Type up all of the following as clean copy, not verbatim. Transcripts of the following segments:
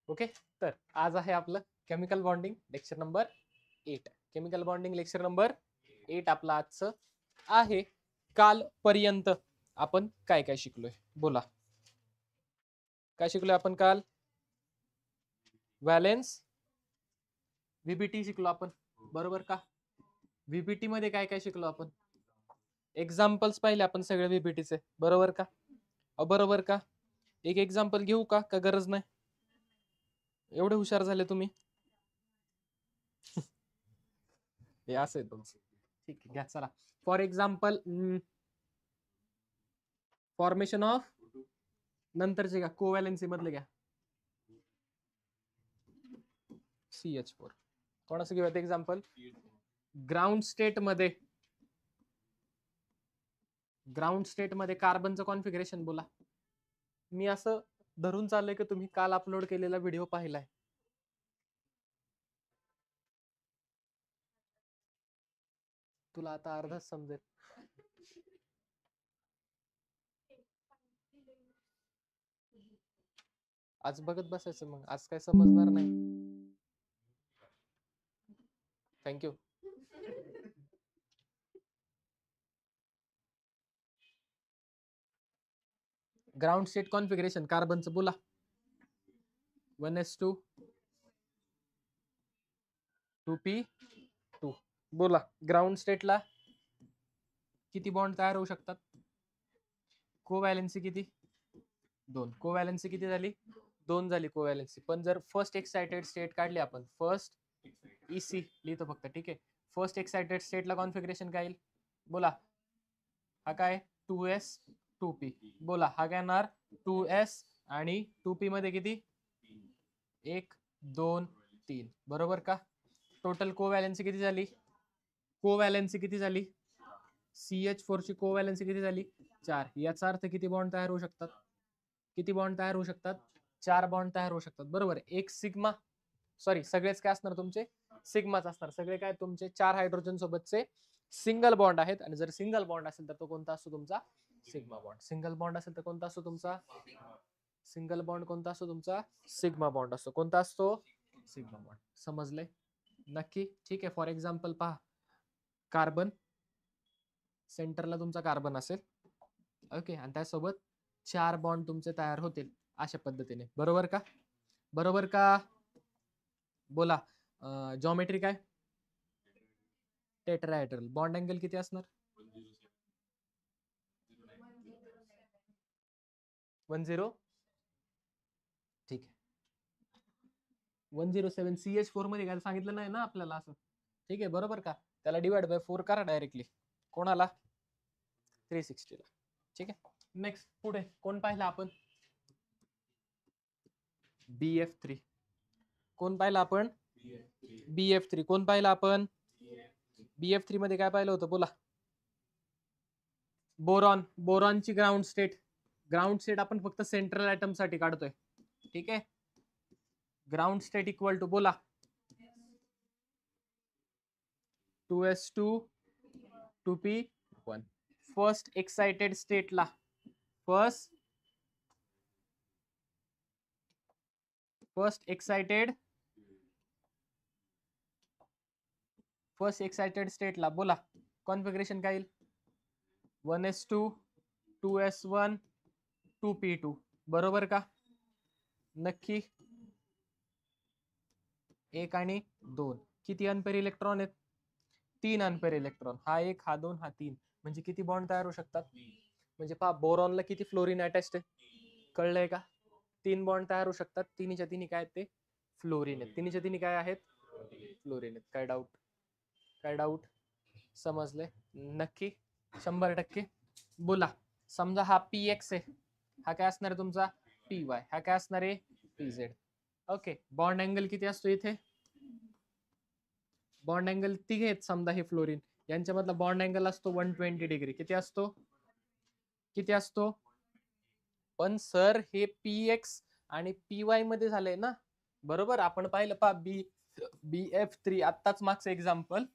Okay, तर आज आहे आपलं chemical bonding lecture number 8. Chemical bonding lecture number 8 आपलं आजचं आहे. काल पर्यंत आपण काय काय शिकलोय बोला. काय शिकलोय आपण काल? व्हॅलेन्स व्हीबीटी शिकलो आपण, बरोबर का? व्हीबीटी मध्ये काय काय शिकलो आपण? एक्झाम्पल्स पाहिले आपण सगळे व्हीबीटीचे, बरोबर का? बरोबर का? एक एक्झाम्पल घेऊ का गरज नाही? एवढे हुशार झाले तुम्ही. हे असं आहे तुमचं. ठीक आहे, घ्या चला. फॉर एक्झाम्पल फॉर्मेशन ऑफ नंतरचे घ्या, कोव्हॅलेन्सी मधले घ्या. CH4 कोणाचं घेऊयात एक्झाम्पल? ग्राउंड स्टेट मध्ये कार्बनचं कॉन्फिगरेशन बोला. मी असं धरून चाललंय की तुम्ही काल अपलोड केलेला व्हिडिओ पाहिलाय. तुला आता अर्धाच समजेल. आज बघत बसायचं, मग आज काय समजणार नाही. थँक्यू. ग्राउंड स्टेट कॉन्फिगरेशन कार्बनचं बोला. 1s2 2p2 बोला. ग्राउंड स्टेटला किती बॉन्ड तयार होऊ शकतात? कोव्हॅलेन्सी किती? 2. कोव्हॅलेन्सी किती झाली? 2 झाली कोव्हॅलेन्सी. पण जर फर्स्ट एक्साइटेड स्टेट काढली आपण, फर्स्ट EC लिहितो फक्त, ठीक आहे. फर्स्ट एक्साइटेड स्टेटला कॉन्फिगरेशन काय येईल बोला? हा काय? 2s 2p बोला. हा काय येणार? 2s आणि 2p मध्ये किती? 1 2 3 बरोबर का? टोटल कोव्हॅलेन्सी किती झाली? कोव्हॅलेन्सी किती झाली? CH4 ची कोव्हॅलेन्सी किती झाली? 4. याचा अर्थ किती बॉन्ड तयार होऊ शकतात? किती बॉन्ड तयार होऊ शकतात? 4 बॉन्ड तयार होऊ शकतात, बरोबर. एक सिग्मा, सॉरी सगळेच काय असणार तुमचे? सिग्माच असणार. सगळे काय तुमचे 4 हायड्रोजन सोबतचे सिंगल बॉन्ड आहेत. आणि जर सिंगल बॉन्ड असेल तर तो कोणता असतो तुमचा? Sigma bond. सिंगल बॉन्ड असेल तर कोणता असतो तुमचा? सिंगल बॉन्ड कोणता असतो तुमचा? सिग्मा बॉन्ड असतो. कोणता असतो? Sigma bond. समजले नक्की? ठीक आहे. फॉर एक्झाम्पल पहा, कार्बन सेंटरला तुमचा कार्बन असेल, ओके, आणि त्यासोबत 4 बॉन्ड तुमचे तयार होतील अशा पद्धतीने, बरोबर का? बरोबर का? बोला. जॉमेट्री काय? टेट्राहेड्रल. बॉन्ड अँगल किती असणार? 10. ठीक आहे. 107. CH4 मध्ये काय सांगितलं नाही ना आपल्याला असं, ठीक आहे, बरोबर का? त्याला डिवाइड बाय 4 करा डायरेक्टली. कोणाला? 360 ला. ठीक आहे. नेक्स्ट पुढे कोण पाहिलं आपण? BF3. कोण पाहिलं आपण? BF3. कोण पाहिलं आपण? BF3 मध्ये काय पाहिलं होतं बोला? बोरॉन. बोरॉनची ग्राउंड स्टेट. ग्राउंड स्टेट आपण फक्त सेंट्रल ऍटम साठी काढतोय, ठीक आहे. ग्राउंड स्टेट इक्वल टू बोला 2s2 2p1. फर्स्ट एक्साइटेड स्टेटला फर्स्ट एक्साइटेड स्टेटला बोला कॉन्फिगरेशन काय येईल? 1s2 2s1 2p2 बरोबर का? नक्की? 1 आणि 2 किती अनपेअर इलेक्ट्रॉन आहेत? 3 अनपेअर इलेक्ट्रॉन. हा 1, हा 2, हा 3. म्हणजे किती बॉन्ड तयार होऊ शकतात? म्हणजे पहा, बोरॉनला किती फ्लोरीन अटॅच्ड आहे? कळलंय का? 3 बॉन्ड तयार होऊ शकतात. तिन्हीच्या तिन्ही काय आहेत? ते फ्लोरीन आहेत. तिन्हीच्या तिन्ही काय आहेत? फ्लोरीन आहेत. काय डाऊट? काय डाऊट? समजले नक्की? 100% बोला. समजा हा PX आहे, हा काय असणार आहे तुमचा? PY. हा काय असणार आहे? PZ. ओके. बॉन्ड अँगल किती असतो इथे? बॉन्ड अँगल तिघे आहेत समजा हे फ्लोरीन, यांच्यामधला बॉन्ड अँगल असतो 120 डिग्री. किती असतो? किती असतो? पण सर हे PX आणि PY मध्ये झालंय ना, बरोबर. आपण पाहिलं पहा BF3 आत्ताच मागचं एक्झाम्पल,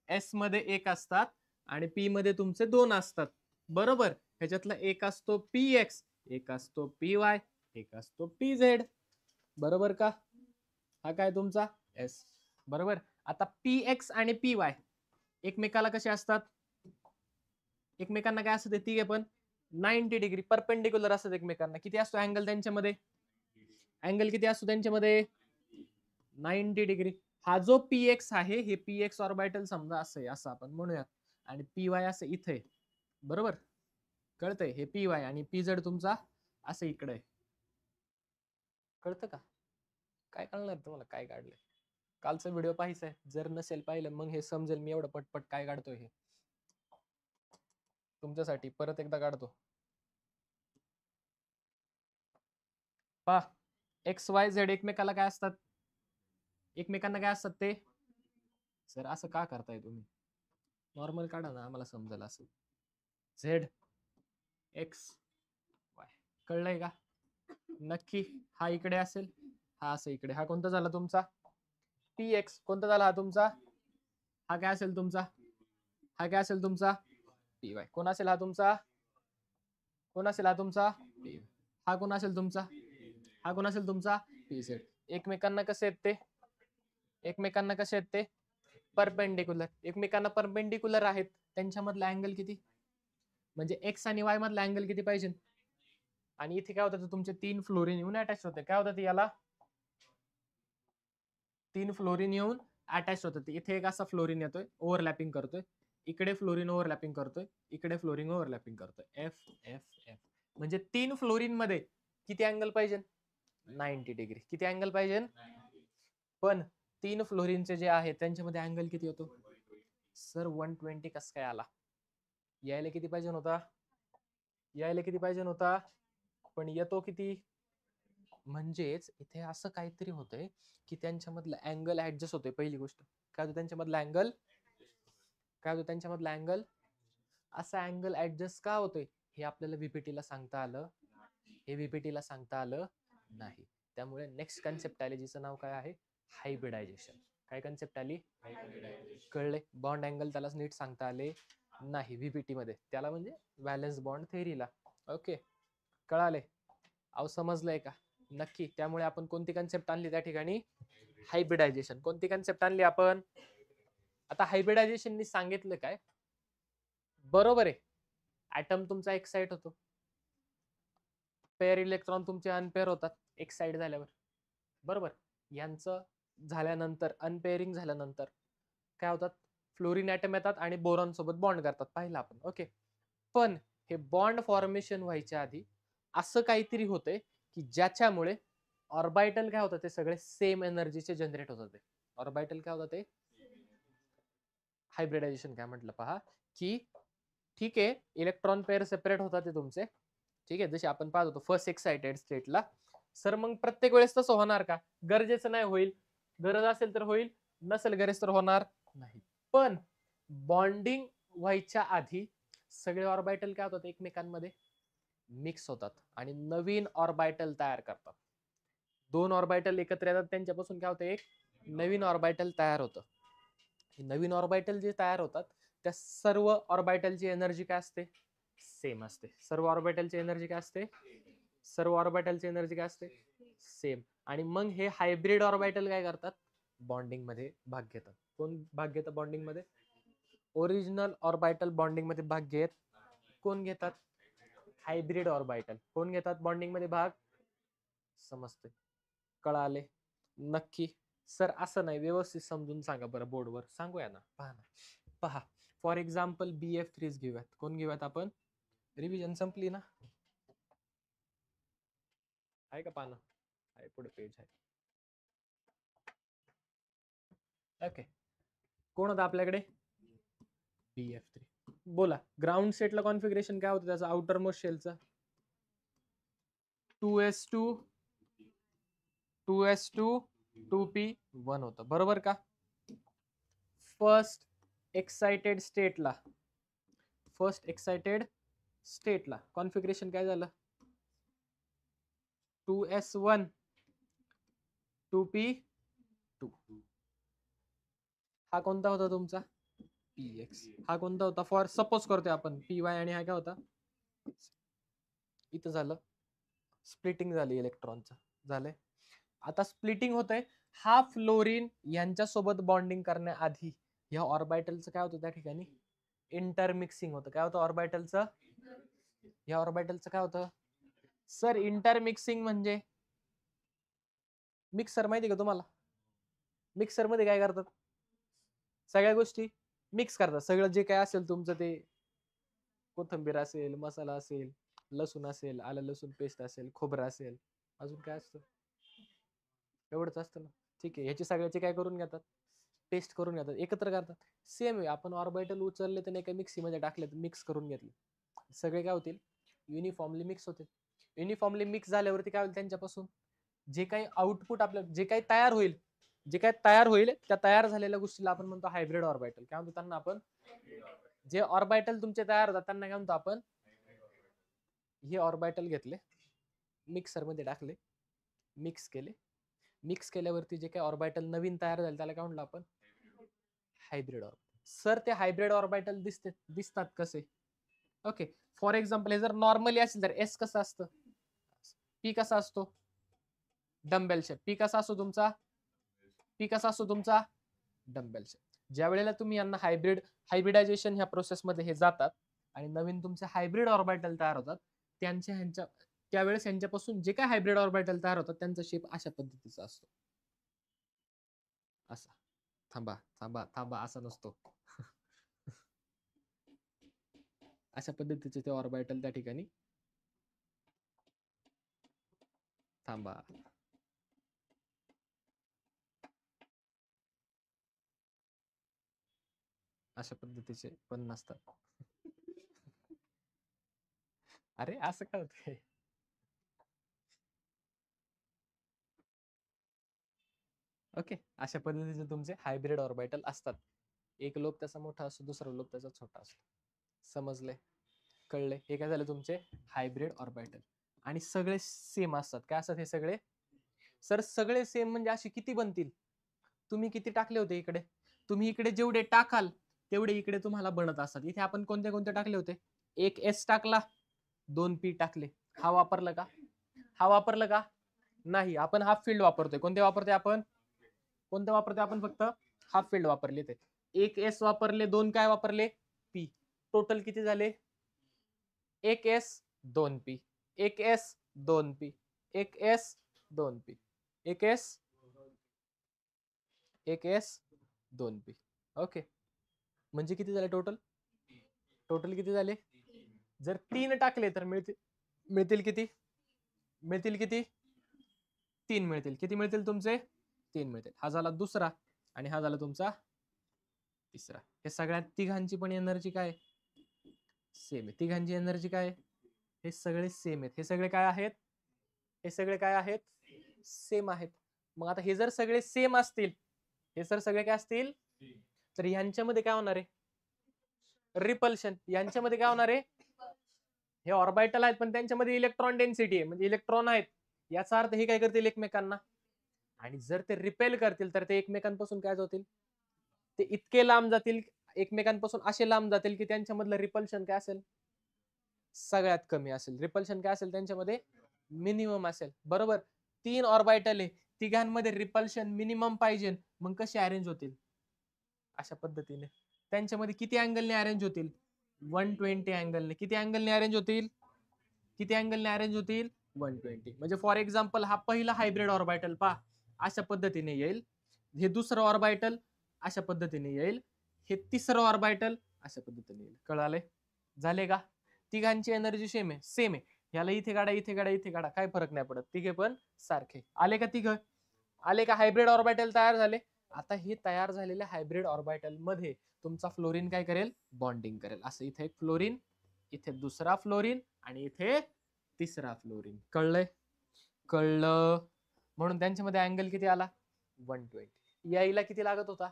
S मध्ये 1 असतात आणि P मध्ये तुमचे 2 असतात, बरोबर. ह्याच्यातला एक असतो PX, एक असतो PY, एक असतो PZ. बरोबर का? हा काय तुमचा एस. बरोबर. आता पी एक्स आणि पी वाय एकमेकाला कसे असतात? एकमेकांना काय असतं तिघे पण 90 डिग्री परपेंडिक्युलर असतात एकमेकांना. किती असतो अँगल त्यांच्यामध्ये? अँगल किती असतो त्यांच्यामध्ये? 90 डिग्री. हा जो पी एक्स आहे हे पी एक्स ऑर्बिटल समजा असं आहे, असं आपण म्हणूयात, आणि पी वाय असं इथे, बरोबर? कळतंय? हे पी वाय आणि पी झेड तुमचा असं इकडे आहे. कळतं का? काय कळणार तुम्हाला काय काढलंय? कालचा व्हिडिओ पाहायचा आहे. जर नसेल पाहिलं मग हे समजेल मी एवढं पटपट काय काढतोय हे. तुमच्यासाठी परत एकदा काढतो. पहा, एक्स वाय झेड एकमेकाला काय असतात? एकमेकांना काय असतात ते? सर असं का करताय तुम्ही? नॉर्मल काढा ना, आम्हाला समजेल असं. Z x Y. कळलंय का? नक्की. हा इकडे असेल, हा असं इकडे. हा कोणता झाला तुमचा? P x. कोणता झाला हा तुमचा? हा काय असेल तुमचा? हा काय असेल तुमचा? P Y. कोण असेल हा तुमचा? कोण असेल हा तुमचा? पी. हा कोण असेल तुमचा? हा कोण असेल तुमचा? P Z. एकमेकांना कसे आहेत ते? एकमेकांना कसे आहेत ते? परपेंडिक्युलर. एकमेकांना परपेंडिक्युलर आहेत. त्यांच्यामधला अँगल किती? म्हणजे एक्स आणि वाय मधला अँगल किती पाहिजे? आणि इथे काय होतं, तुमचे 3 फ्लोरीन येऊन अटॅच होते. काय होतं याला? 3 फ्लोरीन येऊन अटॅच होतं. इथे एक असा फ्लोरीन येतोय, ओव्हरलॅपिंग करतोय. इकडे फ्लोरीन ओव्हरलॅपिंग करतोय. इकडे फ्लोरीन ओव्हरलॅपिंग करतोय. F F F. म्हणजे 3 फ्लोरीन मध्ये किती अँगल पाहिजे? 90 डिग्री. किती अँगल पाहिजे? पण 3 फ्लोरीनचे जे आहे त्यांच्यामध्ये अँगल किती होतो? सर 120 कस काय आला? यायला किती पाहिजे होता? यायला किती पाहिजे होता? पण येतो किती? म्हणजेच इथे असं काहीतरी होतंय की त्यांच्यामधलं अँगल ऍडजस्ट होतोय. पहिली गोष्ट काय होतं त्यांच्यामधला अँगल? काय होतं त्यांच्यामधला अँगल? असा अँगल ऍडजस्ट का होतोय हे आपल्याला व्हीपीटीला सांगता आलं? हे व्हीपीटीला सांगता आलं नाही. त्यामुळे नेक्स्ट कन्सेप्ट आली जिचं नाव काय आहे? हायब्रिडायझेशन. काय कन्सेप्ट आली? कळले? बॉन्ड अँगल त्याला नीट सांगता आले नाही व्हीपीटी मध्ये, त्याला म्हणजे व्हॅलेन्स बॉन्ड थेअरीला. ओके, कळाले? अहो समजलंय का? नक्की. त्यामुळे आपण कोणती कन्सेप्ट आणली त्या ठिकाणी? हायब्रिडायझेशन. कोणती कन्सेप्ट आणली आपण? आता हायब्रिडायझेशननी सांगितलं काय? बरोबर आहे, ऍटम तुमचा एक्साइट होतो, पेअर इलेक्ट्रॉन तुमचे अनपेअर होतात एक्साइट झाल्यावर, बरोबर? यांचं झाल्यानंतर अनपेअरिंग झाल्यानंतर काय होतात? फ्लोरीन ऍटम येतात आणि बोरॉन सोबत बॉन्ड करतात, पाहिलं आपण. ओके, पण हे बॉन्ड फॉर्मेशन व्हायच्या आधी असं काहीतरी होतंय की ज्याच्यामुळे ऑर्बिटल काय होतं, ते सगळे सेम एनर्जीचे जनरेट होतात. ते ऑर्बिटल काय होतं? ते हायब्रिडायझेशन काय म्हटलं पहा, की ठीक आहे इलेक्ट्रॉन पेअर सेपरेट होतात ते तुमचे, ठीक आहे, जसे आपण पाहत होतो फर्स्ट एक्साइटेड स्टेटला. सर मग प्रत्येक वेळेस तसं होणार का? गरजेचं नाही. होईल, गरज असेल तर होईल, नसेल गरज तर होणार नाही. पण बॉन्डिंग व्हायच्या आधी सगळे ऑर्बिटल काय होतात? एकमेकांमध्ये मिक्स होतात आणि नवीन ऑर्बिटल तयार करतात. 2 ऑर्बिटल एकत्र येतात, त्यांच्यापासून काय होतं? एक नवीन ऑर्बिटल तयार होतं. नवीन ऑर्बिटल जे तयार होतात त्या सर्व ऑर्बिटलची एनर्जी काय असते? सेम असते. सर्व ऑर्बिटलची एनर्जी काय असते? सर्व ऑर्बिटलची एनर्जी काय असते? सेम. आणि मग हे हायब्रिड ऑर्बिटल काय करतात? बॉन्डिंग मध्ये भाग घेतात. कोण भाग घेतं बॉन्डिंग मध्ये? ओरिजिनल ऑर्बिटल बॉन्डिंग मध्ये भाग घेत कोण घेतात? Hybrid orbital. कोण घेतात बॉन्डिंग मध्ये भाग? समजते? कळाले? नक्की. सर असं नाही, व्यवस्थित समजून सांगा बरं, बोर्डवर सांगूया ना. पहा ना, पहा फॉर एक्झाम्पल BF3 घेऊयात. कोण घेऊयात आपण? रिव्हिजन संपली ना? आहे का? पानं आहे, पुढे पेज आहे. ओके, कोण होता आपल्याकडे? BF3. बोला, ग्राउंड सेटला कॉन्फिगरेशन काय होतं त्याचं? Outer most शेलचं 2s2 2s2 2p1 होतं, बरोबर का? फर्स्ट एक्साइटेड स्टेटला कॉन्फिगरेशन काय झालं? 2s1 2p2. हा कोणता होता तुमचा? px. हा कोणता होता? फॉर सपोज करतोय आपण py. आणि हा काय होता? इथं झालं स्प्लिटिंग झाली इलेक्ट्रॉनचं, झालंय. आता स्प्लिटिंग होतंय, हा फ्लोरीन यांच्यासोबत बॉन्डिंग करण्याआधी या ऑर्बिटलचं काय होतं त्या ठिकाणी इंटरमिक्सिंग होतं. काय होतं ऑर्बिटलचं? या ऑर्बिटलचं काय होतं सर? इंटरमिक्सिंग म्हणजे मिक्सर माहिती का तुम्हाला? मिक्सर मध्ये काय करतात? सगळ्या गोष्टी मिक्स करतात. सगळं जे काय असेल तुमचं ते कोथिंबीर असेल, मसाला असेल, लसूण असेल, आलं लसूण पेस्ट असेल, खोबरं असेल, अजून काय असतं? एवढंच असतं ना. ठीक आहे, ह्याची सगळ्याची काय करून घेतात? पेस्ट करून घेतात, एकत्र करतात. सेम आहे, आपण ऑर्बिटल उचलले तर एका मिक्सीमध्ये टाकले, मिक्स करून घेतले, सगळे काय होतील? युनिफॉर्मली मिक्स होतील. युनिफॉर्मली मिक्स झाल्यावरती काय होईल? त्यांच्यापासून जे काही आउटपुट आपलं जे काही तयार होईल, त्या तयार झालेल्या गोष्टीला आपण म्हणतो हायब्रिड ऑर्बिटल. काय म्हणतो त्यांना आपण? जे ऑर्बिटल तुमचे तयार होतात त्यांना काय म्हणतो आपण? हे ऑर्बिटल घेतले, मिक्सर मध्ये टाकले, मिक्स केले, मिक्स केल्यावरती जे काही ऑर्बिटल नवीन तयार झाले त्याला काय म्हणतो आपण? Hybrid orbital. सर ते हायब्रिड ऑर्बिटल दिसतात कसे? ओके, फॉर एक्झाम्पल हे जर नॉर्मली असेल तर एस कसं असतं? पी कसा असतो? Dumbbell shape. पी कसा असतो तुमचा? Dumbbell shape. ज्या वेळेला तुम्ही यांना हायब्रिडायझेशन ह्या प्रोसेसमध्ये हे जातात आणि नवीन तुमचे हायब्रिड ऑर्बिटल तयार होतात, त्यावेळेस यांच्यापासून जे काय हायब्रिड ऑर्बिटल तयार होतात त्यांचा शेप अशा पद्धतीचा असतो. असा. थांबा थांबा थांबा, असा नसतो. अशा पद्धतीचे ते ऑर्बिटल त्या ठिकाणी. थांबा, अशा पद्धतीचे पण नसतात. अरे असं काय होतंय? ओके, अशा पद्धतीचे तुमचे हायब्रिड ऑर्बिटल असतात. एक लोब त्याचा मोठा असतो, दुसरा लोब त्याचा छोटा असतो. समजले? कळले? हे काय झालं तुमचे हायब्रिड ऑर्बिटल. आणि सगळे सेम असतात. काय असतात हे सगळे? सर सगळे सेम म्हणजे असे किती बनतील? तुम्ही किती टाकले होते इकडे? तुम्ही इकडे जेवढे टाकाल तेवढे इकडे तुम्हाला बनत असतात. इथे आपण कोणते कोणते टाकले होते? एक एस टाकला, 2 पी टाकले. हा वापरलं का? हा वापरलं का? नाही. आपण हाफ फील्ड वापरतोय. कोणते वापरतोय आपण? फक्त हाफ फील्ड वापरले. ते एक एस वापरले, 2 काय वापरले? पी. टोटल किती झाले? एक एस 2 पी, एक एस 2 पी, एक एस 2 पी, एक एस 2 पी. ओके, म्हणजे किती झाले टोटल? किती झाले? जर 3 टाकले तर मिळतील किती? 3 मिळतील. किती मिळतील तुमचे? 3 मिळतील. हा झाला दुसरा आणि हा झाला तुमचा तिसरा. हे सगळ्यात तिघांची पण एनर्जी काय? सेम आहे. तिघांची एनर्जी काय? हे सगळे सेम आहेत. हे सगळे काय आहेत? सेम आहेत. मग आता हे जर सगळे सेम असतील, काय असतील? तर यांच्यामध्ये काय होणार आहे? रिपल्शन. यांच्यामध्ये काय होणार आहे? हे ऑर्बिटल आहेत पण त्यांच्यामध्ये इलेक्ट्रॉन डेन्सिटी आहे, म्हणजे इलेक्ट्रॉन आहेत. याचा अर्थ हे काय करतील एकमेकांना, आणि जर ते रिपेल करतील तर ते एकमेकांपासून काय होतील? ते इतके लांब जातील, एकमेकांपासून असे लांब जातील की त्यांच्यामधलं रिपल्शन काय असेल? सगळ्यात कमी असेल. रिपल्शन काय असेल त्यांच्यामध्ये? मिनिमम असेल. बरोबर. 3 ऑर्बिटल आहे, तिघांमध्ये रिपल्शन मिनिमम पाहिजे, मग कसे अरेंज होतील? अशा पद्धतीने. त्यांच्यामध्ये किती अँगलने अरेंज होतील? 120 अँगलने. किती अँगलने अरेंज होतील? 120. म्हणजे फॉर एक्झाम्पल हा पहिला हायब्रिड ऑर्बिटल पहा, अशा पद्धतीने येईल. हे दुसरं ऑर्बिटल अशा पद्धतीने येईल. हे तिसरं ऑर्बिटल अशा पद्धतीने येईल. कळाले? झाले का? तिघांची एनर्जी सेम आहे. याला इथे काढा, इथे काढा, इथे काढा, काय फरक नाही पडत. तिघे पण सारखे. आले का तिघ? आले का? हायब्रिड ऑर्बिटल तयार झाले. आता हे तयार झालेल्या हायब्रिड ऑर्बिटल मध्ये तुमचा फ्लोरीन काय करेल? बॉन्डिंग करेल. असं इथे एक फ्लोरीन, इथे दुसरा फ्लोरीन आणि इथे तिसरा फ्लोरीन. कळलंय? कळलं. म्हणून त्यांच्यामध्ये अँगल किती आला? 120. यायला किती लागत होता?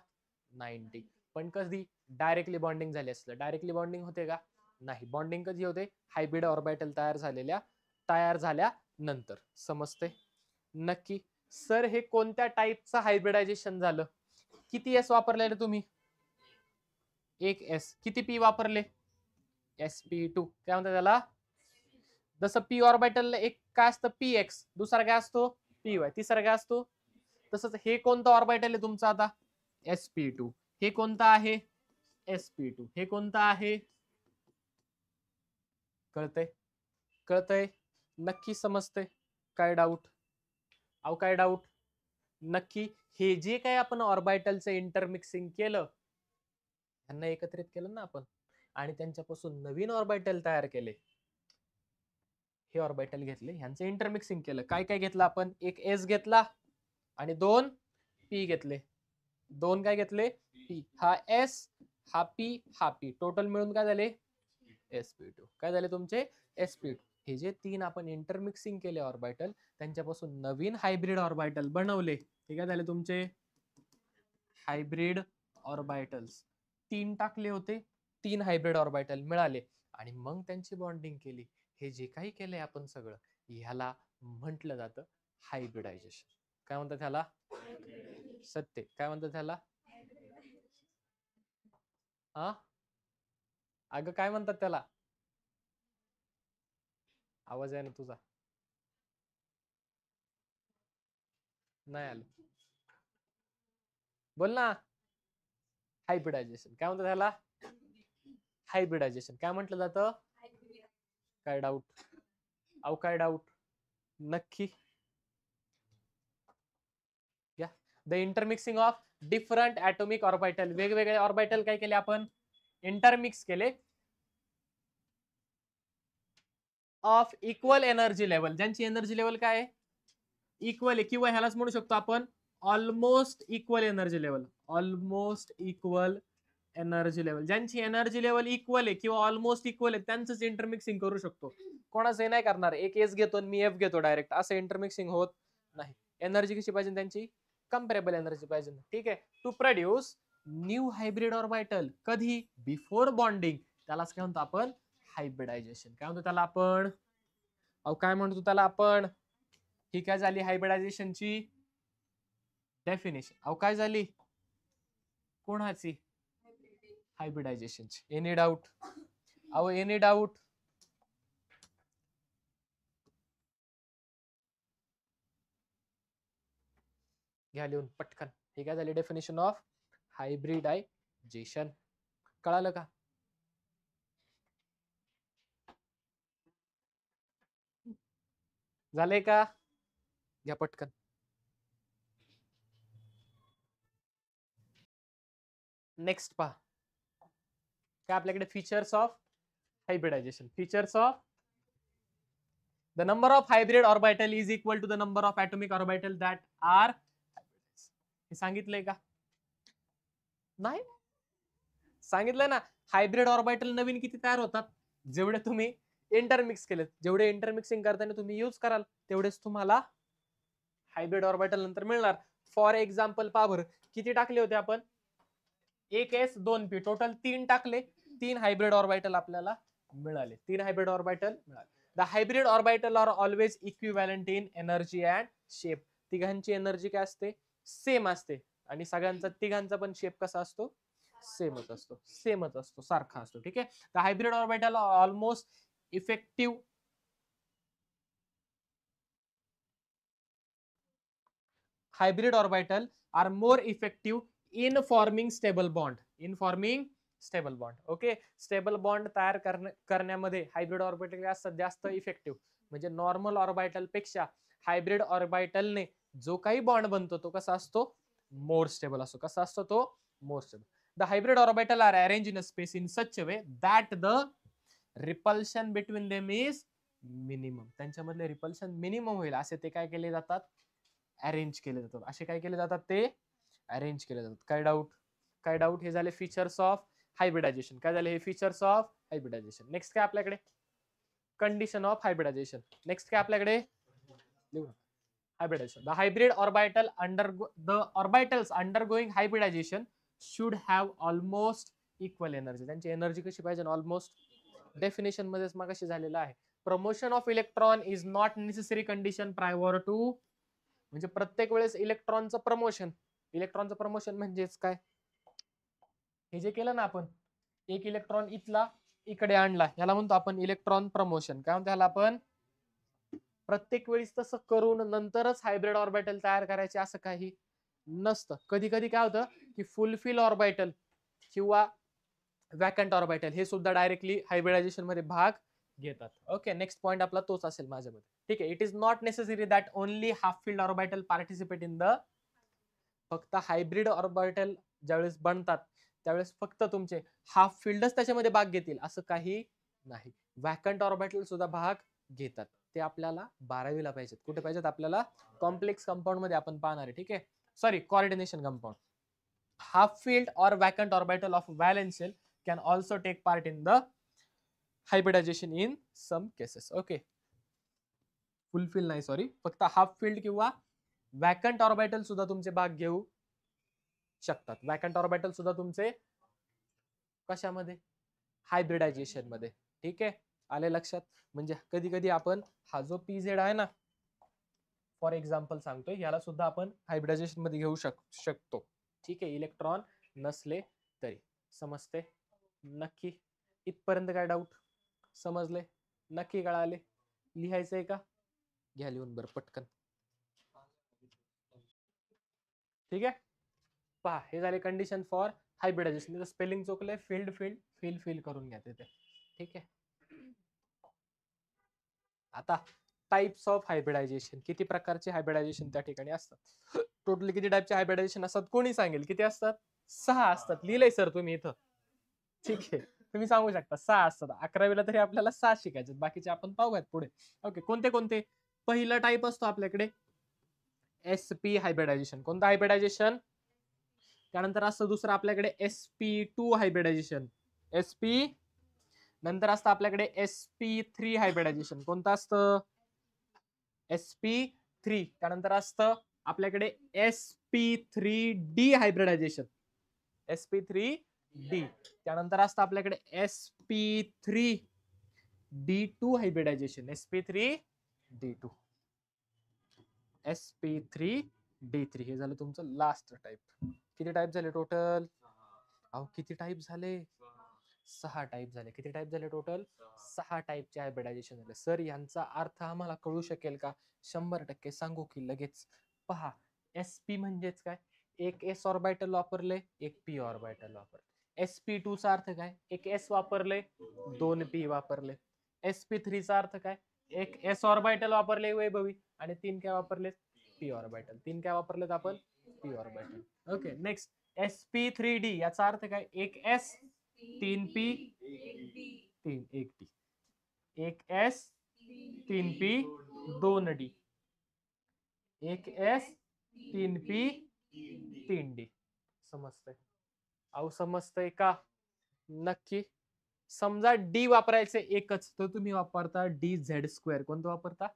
90. पण कधी डायरेक्टली बॉन्डिंग झाली असलं? डायरेक्टली बॉन्डिंग होते का? नाही. बॉन्डिंग कधी होते? हायब्रिड ऑर्बिटल तयार झाल्यानंतर. समजते? नक्की. सर हे कोणत्या टाईपचं हायब्रिडायझेशन झालं? किती एस वापरलेले तुम्ही? एक एस. किती पी वापरले? sp2. काय म्हणतात त्याला? जसं पी ऑर्बिटल एक काय असतं? px. दुसरा काय असतो? py. तिसरा काय असतो? तसंच हे कोणतं ऑर्बिटल आहे तुमचं आता? sp2. हे कोणतं आहे? sp2. हे कोणतं आहे? कळतंय? कळतंय? नक्की समजतंय? काय डाऊट? अहो काय डाऊट? नक्की हे जे काही आपण ऑर्बिटलचं इंटरमिक्सिंग केलं, त्यांना एकत्रित केलं ना आपण, आणि त्यांच्यापासून नवीन ऑर्बिटल तयार केले. हे ऑर्बिटल घेतले, ह्यांचं इंटरमिक्सिंग केलं. काय काय घेतलं आपण? एक s घेतला आणि 2 p घेतले. 2 काय घेतले? p. हा s, हा p, हा p. टोटल मिळून काय झाले? sp2. काय झाले तुमचे? sp2. हे जे 3 आपण इंटरमिक्सिंग केले ऑर्बिटल, त्यांच्यापासून नवीन हायब्रिड ऑर्बिटल बनवले. हे काय झाले तुमचे? Hybrid orbitals. 3 टाकले होते, 3 हायब्रिड ऑर्बिटल मिळाले आणि मग त्यांची बॉन्डिंग केली. हे जे काही केलंय आपण सगळं, ह्याला म्हटलं जातं हायब्रिडायझेशन. काय म्हणतात ह्याला? सत्य. काय म्हणतात ह्याला? हा, अगं काय म्हणतात त्याला? आवाज आहे ना तुझा, नाही आलं. बोल ना. हायब्रिडायझेशन. काय म्हणतात ह्याला? हायब्रिडायझेशन. काय म्हटलं जातं? काय डाऊट? अहो काय डाऊट? नक्की या. The intermixing of different atomic orbital. वेगवेगळे ऑर्बिटल काय केले आपण? इंटरमिक्स केले ऑफ इक्वल एनर्जी लेवल. ज्यांची एनर्जी लेवल काय आहे? इक्वल आहे, किंवा ह्यालाच म्हणू शकतो आपण almost equal energy level. Almost equal energy level. ज्यांची एनर्जी लेवल इक्वल आहे किंवा ऑलमोस्ट इक्वल आहे त्यांचंच इंटरमिक्सिंग करू शकतो. कोणाचं नाही करणार. एक एस घेतो मी एफ घेतो डायरेक्ट, असं इंटरमिक्सिंग होत नाही. एनर्जी कशी पाहिजे त्यांची? कंपॅरेबल एनर्जी पाहिजे. ठीक आहे. To produce new hybrid orbital. कधी? Before bonding. त्यालाच काय म्हणतो आपण? हायब्रिडायझेशन. काय म्हणतो त्याला आपण? अहो काय म्हणतो त्याला आपण? ही काय झाली हायब्रिडायझेशनची डेफिनेशन. अहो काय झाली? कोणाची? हायब्रिडायझेशनची. Any doubt? अहो एनी डाऊट? घ्या लिहून पटकन. हे काय झाली डेफिनेशन ऑफ हायब्रिडायझेशन. कळालं का? झालंय का? घ्या पटकन. नेक्स्ट पहा. काय आपल्याकडे? Features of hybridization. Features of the number of hybrid orbital is equal to the number of atomic orbital that are. हे सांगितलंय का? नाही सांगितलंय ना. हायब्रिड ऑर्बिटल नवीन किती तयार होतात? जेवढे तुम्ही इंटरमिक्स केलेत. जेवढे इंटरमिक्सिंग करताना तुम्ही यूज कराल तेवढेच तुम्हाला हायब्रिड ऑर्बिटल नंतर मिळणार. फॉर एक्झाम्पल पहा बरं, किती टाकले होते आपण? एक एस 2 पी. टोटल 3 टाकले, 3 हायब्रिड ऑर्बिटल आपल्याला मिळाले. 3 हायब्रिड ऑर्बिटल मिळाले. The hybrid orbital are always equivalent in energy and shape. तिघांची एनर्जी काय असते? सेम असते. आणि सगळ्यांचा तिघांचा पण शेप कसा असतो? सेमच असतो. सेमच असतो, सारखा असतो. ठीक आहे. The hybrid orbital almost effective hybrid orbital are more effective in forming stable bond. In forming stable bond. Okay. Stable bond तयार करण्यामध्ये हायब्रिड ऑर्बिटल जास्त इफेक्टिव्ह. म्हणजे नॉर्मल ऑर्बिटल पेक्षा हायब्रिड ऑर्बिटलने जो काही बॉन्ड बनतो तो कसा असतो? मोर स्टेबल असतो. कसा असतो तो? More stable. The hybrid orbital are arrange in a space in such a way that the repulsion between them is minimum. त्यांच्यामधले रिपल्शन मिनिमम होईल असे ते काय केले जातात? अरेंज केले जातात. असे काय केले जातात? ते अरेंज केले जातात. काय डाऊट? काय डाऊट? हे झाले फीचर्स ऑफ हायब्रिडायझेशन. काय झाले? हे फीचर्स ऑफ हायब्रिडायझेशन. नेक्स्ट काय आपल्याकडे? Condition of hybridisation. नेक्स्ट काय आपल्याकडे? Hybridization. The hybrid orbital the orbitals undergoing hybridization should have almost equal energy. त्यांची एनर्जी कशी पाहिजे? ऑलमोस्ट. डेफिनेशन मध्येच मग कशी झालेलं आहे. Promotion of electron is not necessary condition prior to. म्हणजे प्रत्येक वेळेस इलेक्ट्रॉनचं प्रमोशन. इलेक्ट्रॉनचं प्रमोशन म्हणजेच काय? हे जे केलं ना आपण, एक इलेक्ट्रॉन इथला इकडे आणला, याला म्हणतो आपण इलेक्ट्रॉन प्रमोशन. काय म्हणतो याला आपण? प्रत्येक वेळेस तसं करून नंतरच हायब्रिड ऑर्बिटल तयार करायचे असं काही नसतं. कधी कधी काय होतं की फुलफिल ऑर्बिटल किंवा वॅकंट ऑर्बिटल हे सुद्धा डायरेक्टली हायब्रिडायझेशन मध्ये भाग घेतात. ओके, नेक्स्ट पॉइंट आपला तोच असेल माझ्यामध्ये. ठीक आहे, it is not necessary that only half filled orbital participate in the. फक्त हायब्रिड ऑर्बिटल ज्यावेळेस बनतात त्यावेळेस फक्त तुमचे हाफ फिल्डच त्याच्यामध्ये भाग घेतील असं काही नाही. वॅकंट ऑर्बिटल सुद्धा भाग घेतात. ते आपल्याला 12वीला पाहिजेत. कुठे पाहिजेत आपल्याला? कॉम्प्लेक्स कंपाऊंड मध्ये आपण पाहणार आहे. ठीक आहे, sorry, coordination compound. Half field or vacant orbital of valence shell can also take part in the hybridization in some cases. Okay, fulfil नाही, सॉरी, फक्त हाफ फील्ड किंवा वॅकंट ऑर्बिटल सुद्धा तुमचे भाग घेऊ शकतात. वॅकंट ऑर्बिटल सुद्धा तुमचे कशामध्ये? हायब्रिडायझेशन मध्ये. ठीक आहे, आले लक्षात? म्हणजे कधी कधी आपण हा जो पीझेड आहे ना, फॉर एक्झाम्पल सांगतोय, याला सुद्धा आपण हायब्रिडायझेशन मध्ये घेऊ शकतो. ठीक आहे, इलेक्ट्रॉन नसले तरी. समजते? नक्की? इथपर्यंत काय डाऊट? समजले? नक्की कळाले? लिहायचंय का? घ्या लिहून बरं पटकन. ठीक आहे, पहा, हे झाले कंडिशन फॉर हायब्रिडायझेशन. स्पेलिंग चुकले, फील्ड फील्ड फिल फिल करून घ्या तिथे. ठीक आहे, आता टाइप्स ऑफ हायब्रिडायझेशन. किती प्रकारचे हायब्रिडायझेशन त्या ठिकाणी असतात? टोटली किती टाइपचे हायब्रिडायझेशन असतात कोणी सांगेल? किती असतात? 6 असतात. लिहिलंय सर तुम्ही इथं. ठीक आहे, तुम्ही सांगू शकता 6 असतात. 11वीला तरी आपल्याला 6 शिकायचे, बाकीचे आपण पाहूयात पुढे. ओके, कोणते कोणते? पहिला टाइप असतो आपल्याकडे SP हायब्रिडायझेशन. कोणतं हायब्रिडायझेशन? त्यानंतर असतं दुसरं आपल्याकडे SP2 हायब्रिडायझेशन. SP. नंतर असतं आपल्याकडे SP3 हायब्रिडायझेशन. कोणतं असतं? SP3. त्यानंतर असतं आपल्याकडे SP3D हायब्रिडायझेशन. SP3D. त्यानंतर असतं आपल्याकडे SP3D2 हायब्रिडायझेशन. SP3D2. SP3D3. हे झालं तुमचं लास्ट टाइप. किती टाइप झाले टोटल? अहो किती टाइप झाले? 6 टाइप झाले. किती टाइप झाले टोटल? 6 टाइपचे हायब्रिडायझेशन झाले. सर यांचा अर्थ आम्हाला कळू शकेल का? 100% सांगू की लगेच. पहा, SP म्हणजेच काय? एक s ऑर्बिटल वापरले, एक p ऑर्बिटल वापरले. SP2 चा अर्थ काय? एक s वापरले, 2 p वापरले. SP3 चा अर्थ काय? एक s ऑर्बिटल वापरले वैभवी आणि 3 काय वापरले? p orbital. 3 काय वापरलेत आपण? p orbital. Okay, next SP3D याचा अर्थ काय? एक s, 3 p, 3 1 d. एक s, 3 p, 2 d. एक s, 3 p, 3 d. समजतंय? अहो समजतंय का? नक्की? समजा डी वापरायचे एकच, तर तुम्ही वापरता DZ². कोणतं वापरता?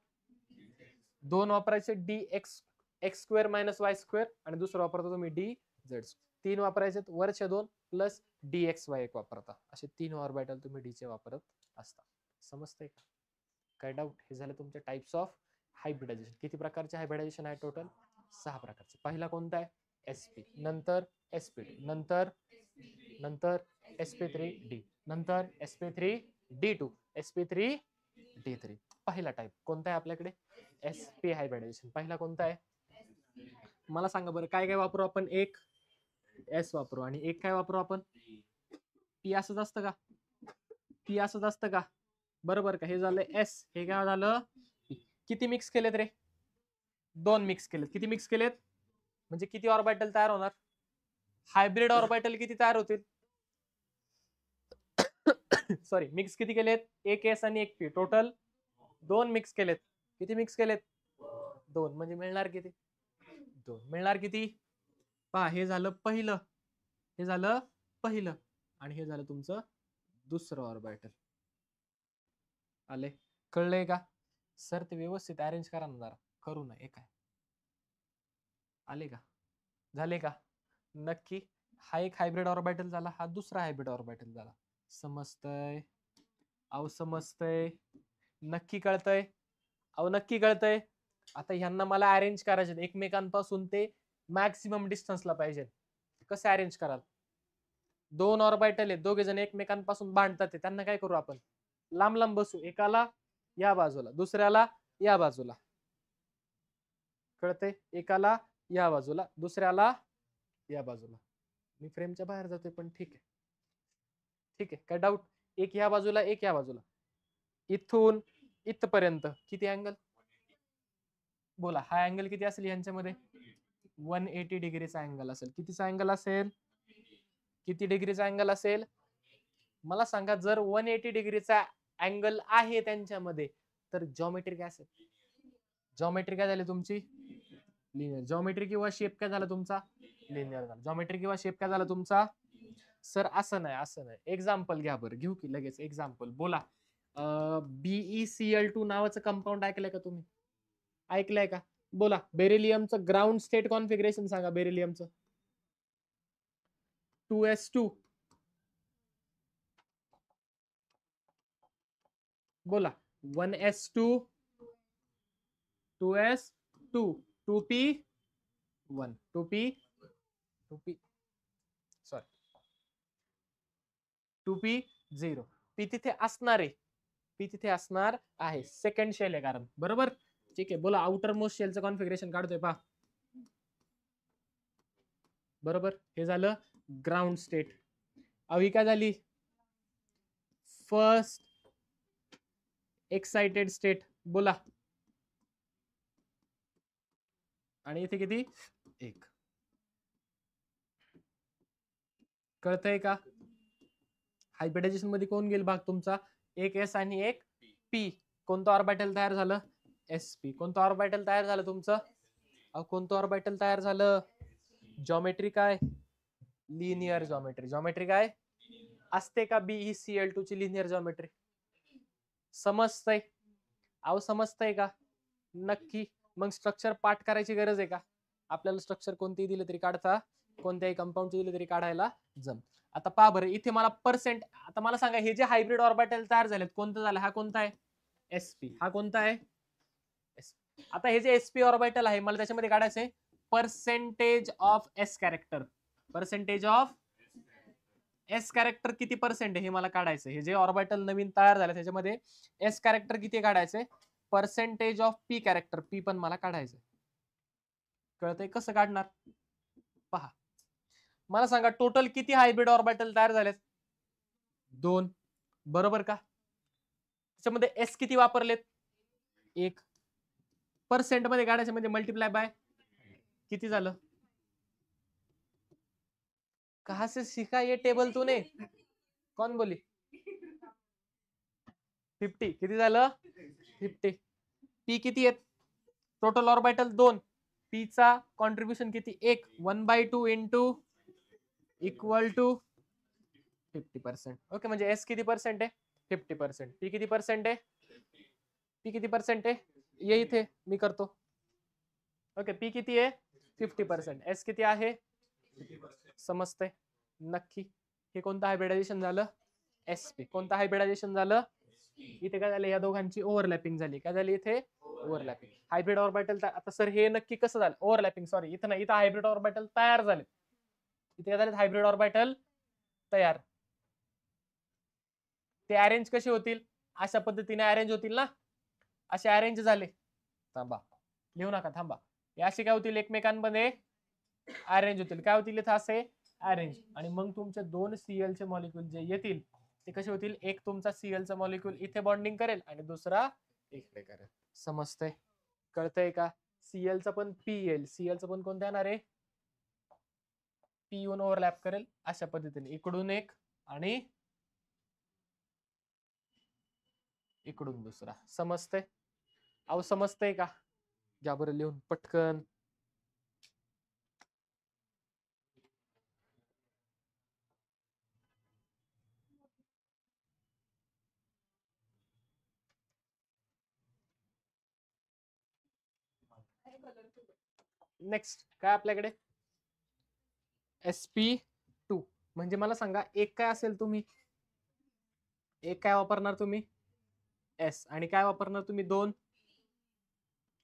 2 वापरायचे DX² - Y² आणि दुसरं वापरता तुम्ही DZ². 3 वापरायचे वरचे 2 प्लस DXY1 वापरता. असे 3 ऑर्बिटल तुम्ही डीचे वापरत असता. समजतंय का? काय डाऊट? हे झालं तुमचे टाइप्स ऑफ हायब्रिडायझेशन. किती प्रकारचे हायब्रिडायझेशन आहे टोटल? 6 प्रकारचे. पहिला कोणता आहे? SP. नंतर SP2. नंतर SP3D. नंतर SP3D2. SP3D3. पहिला टाइप कोणता आहे आपल्याकडे? SP hybridisation. पहिला कोणता आहे? मला सांगा बरं, काय काय वापरू आपण? एक S वापरू आणि एक काय वापरू आपण? P. असंच असतं का? P असंच असतं का? बरोबर का? हे झालं S, हे काय झालं P. किती मिक्स केलेत रे? 2 मिक्स केलेत. किती मिक्स केलेत? म्हणजे किती ऑर्बिटल तयार होणार? हायब्रिड ऑर्बिटल किती तयार होतील? सॉरी, मिक्स किती केलेत? एक S आणि एक P. टोटल 2 मिक्स केलेत. किती मिक्स केलेत? 2. म्हणजे मिळणार किती? 2. मिळणार किती? पहा, हे झालं पहिलं, हे झालं पहिलं आणि हे झालं तुमचं दुसरं ऑर्बिटल. आले? कळलंय का? सर ते व्यवस्थित अरेंज करा ना जरा. करू ना एक आहे. आले का? झाले का? नक्की? हा एक हायब्रिड ऑर्बिटल झाला, हा दुसरा हायब्रिड ऑर्बिटल झाला. समजतंय? अहो समजतंय? नक्की कळतंय? अहो नक्की कळतंय? आता ह्यांना मला अरेंज करायचे एकमेकांपासून ते मॅक्सिमम डिस्टन्सला पाहिजे. कसं अरेंज कराल? 2 ऑर्बिटल आहेत, दोघे जण एकमेकांपासून भांडतात, त्यांना काय करू आपण? लांब लांब बसू. एकाला या बाजूला, दुसऱ्याला या बाजूला, कळतंय? एकाला या बाजूला, दुसऱ्याला या बाजूला. मी फ्रेमच्या बाहेर जातोय पण ठीक आहे. ठीक आहे, काय डाऊट? एक या बाजूला, एक या बाजूला. इथून इथपर्यंत किती अँगल? बोला, हा अँगल किती असेल यांच्यामध्ये? 180 डिग्रीचा अँगल असेल. कितीचा अँगल असेल? किती डिग्रीचा अँगल असेल? मला सांगा, जर 180 डिग्रीचा अँगल आहे त्यांच्यामध्ये, तर जॉमेट्री काय असेल? जॉमेट्री काय झाली तुमची? लिनियर. जॉमेट्री किंवा शेप काय झाला तुमचा? लिनियर झाला. जॉमेट्री किंवा शेप काय झाला तुमचा? सर असं नाही, असं नाही. एक्झाम्पल घ्या बरं, घेऊ की लगेच एक्झाम्पल. बोला, BeCl2 नावाचं कंपाऊंड ऐकलंय का तुम्ही? ऐकलंय का? बोला, बेरिलियमचं ग्राउंड स्टेट कॉन्फिगरेशन सांगा. बेरिलियमचं 2s2. बोला, 1s2, 2s2, 2p1, 2p sorry 2p0. P तिथे असणार आहे, पी तिथे असणार आहे. सेकंड शेल आहे कारण, बरोबर? ठीक आहे. बोला, आउटर मोस्ट शेलचं कॉन्फिगरेशन काढतोय पहा. बरोबर, हे झालं ग्राउंड स्टेट. अवी काय झाली? First excited state. बोला, आणि इथे किती? 1. कळतंय का? हायब्रिडायझेशन मध्ये कोण गेल भाग तुमचा? एक एस आणि एक पी. कोणतं ऑर्बिटल तयार झालं? sp. कोणतं ऑर्बिटल तयार झालं तुमचं? कोणतं ऑर्बिटल तयार झालं? जॉमेट्री काय? Linear geometry. जॉमेट्री काय असते का? BeCl2 ची लिनियर जॉमेट्री. समजतंय? समजतंय का? नक्की. मग स्ट्रक्चर पाठ करायची गरज आहे का? आपल्याला स्ट्रक्चर कोणतेही दिले तरी काढता, कोणत्याही कंपाऊंडचे दिले तरी काढायला जम. आता पहा बरं, इथे मला पर्सेंट. आता मला सांगा, हे जे हायब्रिड ऑर्बिटल तयार झालेत, कोणतं झालं? हा कोणता आहे? sp. हा कोणता आहे? sp. आता हे जे sp ऑर्बिटल आहे, मला त्याच्यामध्ये काढायचंय percentage of s character. Percentage of s character किती पर्सेंट आहे हे मला काढायचं. हे जे ऑर्बिटल नवीन तयार झालं त्याच्यामध्ये s कॅरेक्टर किती काढायचंय? Percentage of p character, p पण मला काढायचं. कळतंय कसं काढणार? पहा, मला सांगा, टोटल किती हायब्रिड ऑर्बिटल तयार झालेत? 2. बरोबर का? त्याच्यामध्ये s किती वापरलेत? 1. पर्सेंट मध्ये काढायचं म्हणजे मल्टिप्लाय बाय किती झालं? कहा से सीखा ये टेबल तूने? कोण बोली? 50. किती झालं? 50. पी किती आहेत? Total orbital 2. पी चा कॉन्ट्रीब्युशन किती? 1. 1/2 इंटू इक्वल टू 50%. ओके, म्हणजे एस किती पर्सेंट आहे? 50%. पी किती पर्सेंट आहे? पी किती पर्सेंट आहे? ये इथे मी करतो. ओके, पी किती आहे? 50%. एस किती आहे? समजतंय? नक्की. हे कोणतं हायब्रिडायझेशन झालं? sp. कोणतं हायब्रिडायझेशन झालं? इथे काय झालं? या दोघांची ओव्हरलॅपिंग झाली. काय झाली इथे? ओव्हरलॅपिंग. Hybrid orbital. आता सर हे नक्की कसं झालं? ओव्हरलॅपिंग, सॉरी, इथं नाही, इथं हायब्रिड ऑर्बिटल तयार झाले. इथे काय झाले? हायब्रिड ऑर्बिटल तयार. ते अरेंज कसे होतील? अशा पद्धतीने अरेंज होतील ना. असे अरेंज झाले. थांबा, लिहू नका, थांबा. हे असे काय होतील? एकमेकांमध्ये अरेंज होतील. काय होतील इथं? असे अरेंज. आणि मग तुमचे 2 Cl चे मॉलिक्यूल जे येतील ते कसे होतील? एक तुमचा Cl चा मॉलिक्यूल इथे बॉन्डिंग करेल आणि दुसरा इकडे करेल. समजतंय? कळतंय का? Cl चा पण P येईल. Cl चा पण कोणता येणार आहे? P येऊन ओव्हरलॅप करेल अशा पद्धतीने. इकडून एक आणि इकडून दुसरा. समजतंय? समजतंय का? घ्या बरं लिहून पटकन. नेक्स्ट काय आपल्याकडे? sp2. म्हणजे मला सांगा, एक काय असेल? तुम्ही एक काय वापरणार? तुम्ही s. आणि काय वापरणार तुम्ही? 2.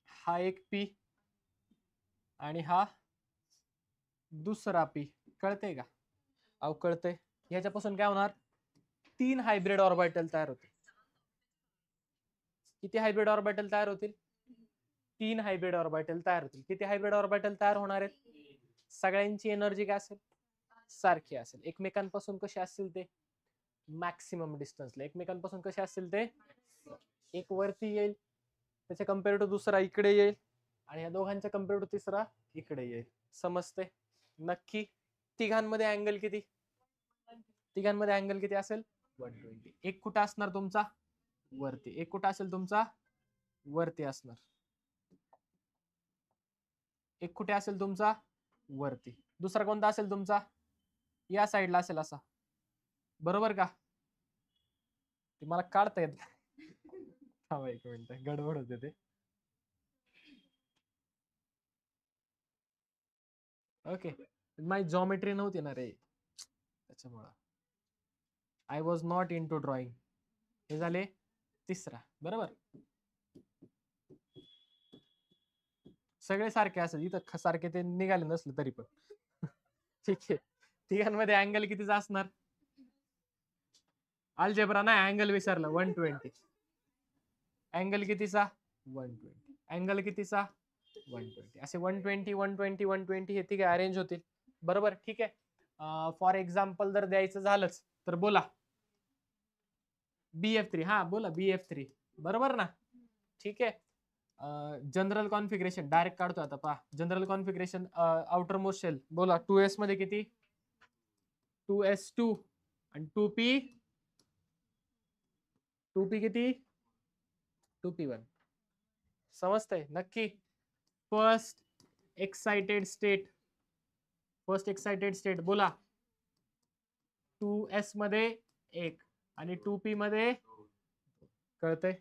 हा एक p आणि हा दुसरा p. कळतंय का? कळतंय. ह्याच्यापासून काय होणार? 3 हायब्रिड ऑर्बिटल तयार होतील. किती हायब्रिड ऑर्बिटल तयार होतील? 3 हायब्रिड ऑर्बिटल तयार होतील. किती हायब्रिड ऑर्बिटल तयार होणार आहेत? सगळ्यांची एनर्जी काय असेल? सारखी असेल. एकमेकांपासून कसे असतील ते? मॅक्सिमम डिस्टन्सला. एकमेकांपासून कसे असतील ते? एक वरती येईल, त्याच्या कम्पेअर टू दुसरा इकडे येईल, आणि या दोघांच्या कम्पेअर टू तिसरा इकडे येईल. समजते? नक्की. तिघांमध्ये अँगल किती? तिघांमध्ये अँगल किती असेल? 120. एक कुठं असणार तुमचा? वरती. एक कुठं असेल तुमचा? वरती असणार. एक कुठे असेल तुमचा? वरती. दुसरा कोणता असेल तुमचा? या साईडला असेल असा. बरोबर का? ते मला काढता येत नाही. थांबा एक मिनिट, गडबड होते ते. ओके, माझी जॉमेट्री नव्हती ना रे, त्याच्यामुळं. I was not into drawing. हे झाले तिसरा. बरोबर. सगळे सारखे असेल इथं, सारखे ते निघाले नसले तरी पण. ठीक आहे. तिघांमध्ये अँगल कितीचा असणार? अल्जेब्रा नाही, अँगल विसरला. 120. अँगल कितीचा? 120. अँगल कितीचा? 120. असे 120 120 120 हे तिघे अरेंज होतील. बरोबर. ठीक आहे. फॉर एक्झाम्पल जर द्यायचं झालंच तर बोला. BF3. हा बोला BF3. बरोबर ना? ठीक आहे. जनरल कॉन्फिगरेशन डायरेक्ट काढतो आता. पहा, general configuration outermost shell. बोला 2s मध्ये किती? 2s2 आणि 2p. 2p किती? 2p1. समजतंय? नक्की. First excited state. First excited state बोला. 2s मध्ये 1 आणि 2p मध्ये. कळतंय?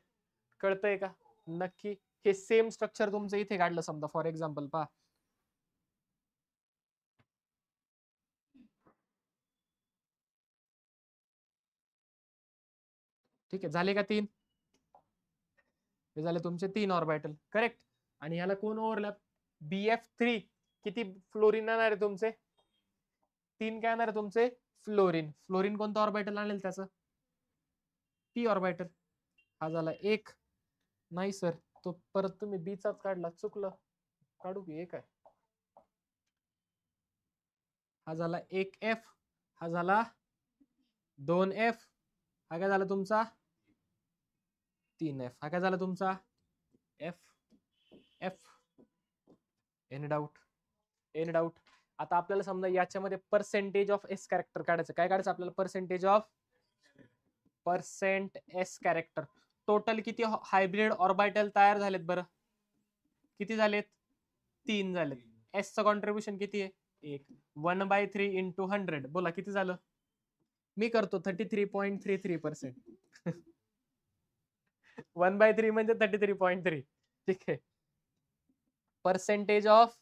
कळतंय का? नक्की. हे सेम स्ट्रक्चर तुमचं इथे काढलं समजा फॉर एक्झाम्पल. पहा, ठीक आहे. झाले का 3? हे झाले तुमचे 3 ऑर्बिटल. करेक्ट. आणि ह्याला कोण ओव्हरलॅप? BF3. किती फ्लोरीन येणार आहे तुमचे? 3 काय येणार आहे तुमचे? फ्लोरीन. फ्लोरीन कोणतं ऑर्बिटल आणेल त्याचं? P orbital. हा झाला 1. नाही सर, तो परत तुम्ही B चाच काढला, चुकलं. काढू की 1 आहे. हा झाला 1F. हा झाला 2F. हा काय झाला तुमचा? 3F. हा काय झाला तुमचा? F. Any doubt? Any doubt? आता आपल्याला समजा याच्यामध्ये पर्सेंटेज ऑफ एस कॅरेक्टर काढायचं. काय काढायचं आपल्याला? Percentage of percent S character. Total किती हायब्रिड ऑर्बिटल तयार झालेत बरं? किती झालेत? 3 झालेत. एस चं कॉन्ट्रीब्युशन किती आहे? 1. 1/3 इंटू 100. बोला किती झालं? मी करतो 33.33%. 1/3 म्हणजे 33.3. ठीक आहे. पर्सेंटेज ऑफ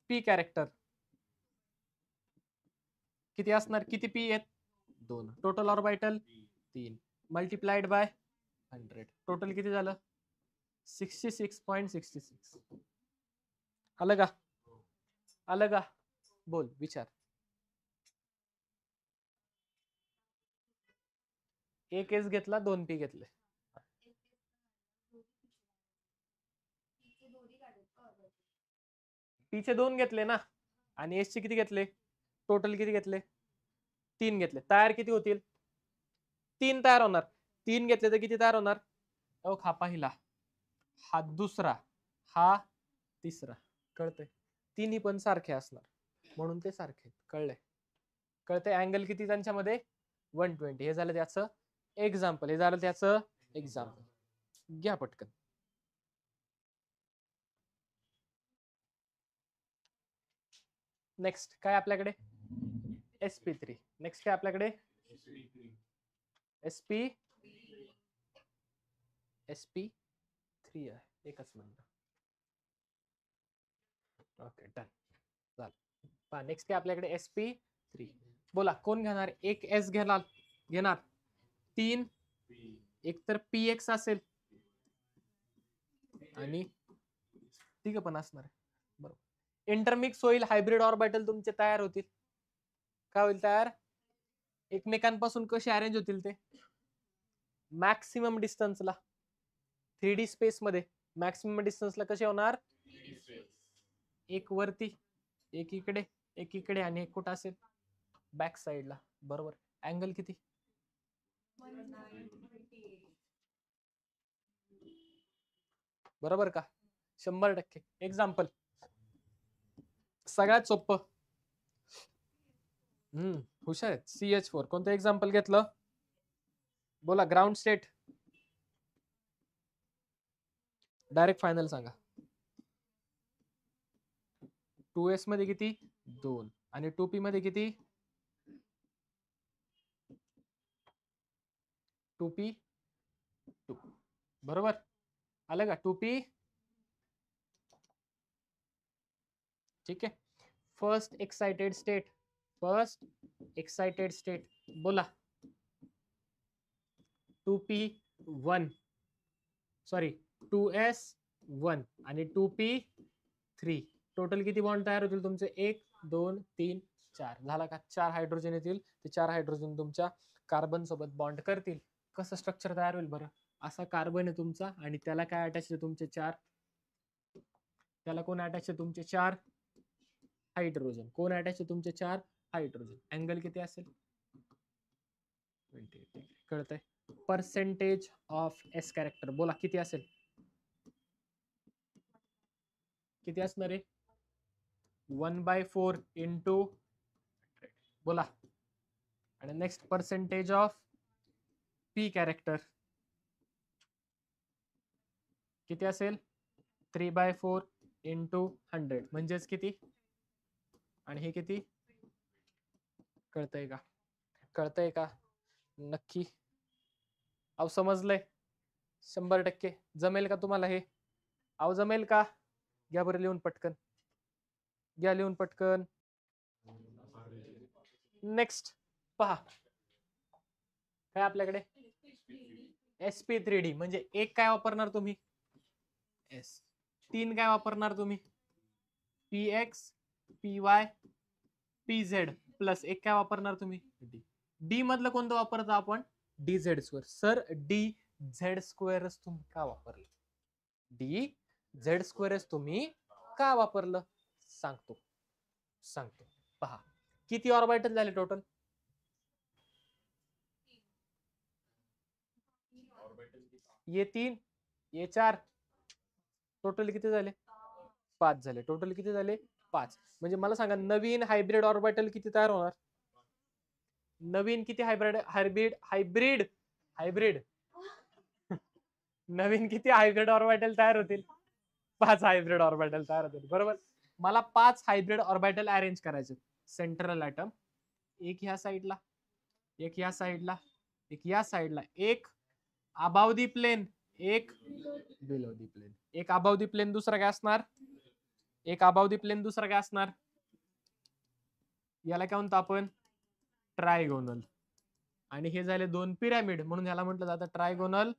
पी कॅरेक्टर किती असणार? किती पी आहेत? 2. Total orbital 3 multiplied by 100. Total किती झालं? 66.66. आलं का? आलं का? बोल, विचार. एक एस घेतला, 2 पी घेतले. पीचे 2 घेतले ना, आणि एस चे किती घेतले? टोटल किती घेतले? 3 घेतले. तयार किती होतील? 3 तयार होणार. 3 घेतले तर किती तयार होणार? हा पहिला, हा दुसरा, हा तिसरा. कळतंय? तिन्ही पण सारखे असणार म्हणून ते सारखे. कळलंय? कळतंय? अँगल किती त्यांच्यामध्ये? 120. हे झालं त्याचं एक्झाम्पल. हे झालं त्याचं एक्झाम्पल. घ्या पटकन. नेक्स्ट काय आपल्याकडे? sp3. नेक्स्ट काय आपल्याकडे? sp3 आहे. एकच मिनिट. Okay, done. चालेल. नेक्स्ट काय आपल्याकडे? sp3. बोला कोण घेणार? एक एस घेणार. 3 एक तर px असेल आणि तिघ पण असणार आहे. बरोबर. इंटरमिक्स होईल, हायब्रिड ऑर्बिटल तुमचे तयार होतील. काय होईल तयार? एकमेकांपासून कसे अरेंज होतील ते? मॅक्सिमम डिस्टन्सला, 3D स्पेस मध्ये. मॅक्सिमम डिस्टन्सला कसे होणार? एक वरती, एक इकडे, एक इकडे आणि एक कुठं असेल? बॅक साइडला. बरोबर. अँगल किती? बरोबर का? 100%. एक्झाम्पल सगळ्यात सोपं. हुशार आहेत. CH4 कोणतं एक्झाम्पल घेतलं? बोला. Ground state. डायरेक्ट फायनल सांगा. 2s मध्ये किती? 2 आणि 2p मध्ये किती? 2p 2. बरोबर आलं का? 2p. ठीक आहे. First excited state. First excited state बोला. 2p1 सॉरी 2s1 आणि 2p3. टोटल किती बॉन्ड तयार होतील तुमचे? 1 2 3 4. झाला का? 4 हायड्रोजन येतील. ते 4 हायड्रोजन तुमच्या कार्बन सोबत बॉन्ड करतील. कसं स्ट्रक्चर तयार होईल बरं? असा कार्बन आहे तुमचा आणि त्याला काय अटॅच आहे? तुमचे 4. त्याला कोण अटॅच आहे? तुमचे 4 हायड्रोजन. कोण अटॅच आहे? तुमचे 4 हायड्रोजन. अँगल किती असेल? 28 डिग्री. कळतंय? पर्सेंटेज ऑफ एस कॅरेक्टर बोला किती असेल? किती असणार आहे? 1/4 इंटू बोला. आणि next percentage of P character किती असेल? 3/4 इंटू 100 म्हणजेच किती? आणि हे किती? कळतंय का? कळतंय का? नक्की? अहो समजलंय? 100% जमेल का तुम्हाला हे? अहो जमेल का? घ्या बरं लिहून पटकन. घ्या लिहून पटकन. नेक्स्ट पहा काय आपल्याकडे? sp3d म्हणजे एक काय वापरणार तुम्ही? s. 3 काय वापरणार तुम्ही? px py pz प्लस एक काय वापरणार तुम्ही? d. d मधलं कोणतं वापरतो आपण? dz2. सर dz2 तुम्ही का वापरलं? dz2 तुम्ही का वापरलं? सांगतो. पहा किती ऑर्बिटल झाले टोटल? ये 3 ये 4. टोटल किती झाले? 5 झाले. टोटल किती झाले? 5. म्हणजे मला सांगा नवीन हायब्रिड ऑर्बिटल किती तयार होणार? नवीन किती हायब्रिड नवीन किती हायब्रिड ऑर्बिटल तयार होतील? 5 हायब्रिड ऑर्बिटल तयार होतील. बरोबर. मला 5 हायब्रिड ऑर्बिटल अरेंज करायचे. सेंट्रल ॲटम एक ह्या साइडला, एक ह्या साइडला, एक या साइडला, एक अबाव दी प्लेन, एक बिलो दी प्लेन. एक अबाव दी प्लेन दुसरा काय असणार? एक अबाव दी प्लेन दुसरा काय असणार? याला काय म्हणतो आपण? ट्रायगोनल. आणि हे झाले 2 पिरॅमिड म्हणून याला म्हटलं जातं ट्रायगोनल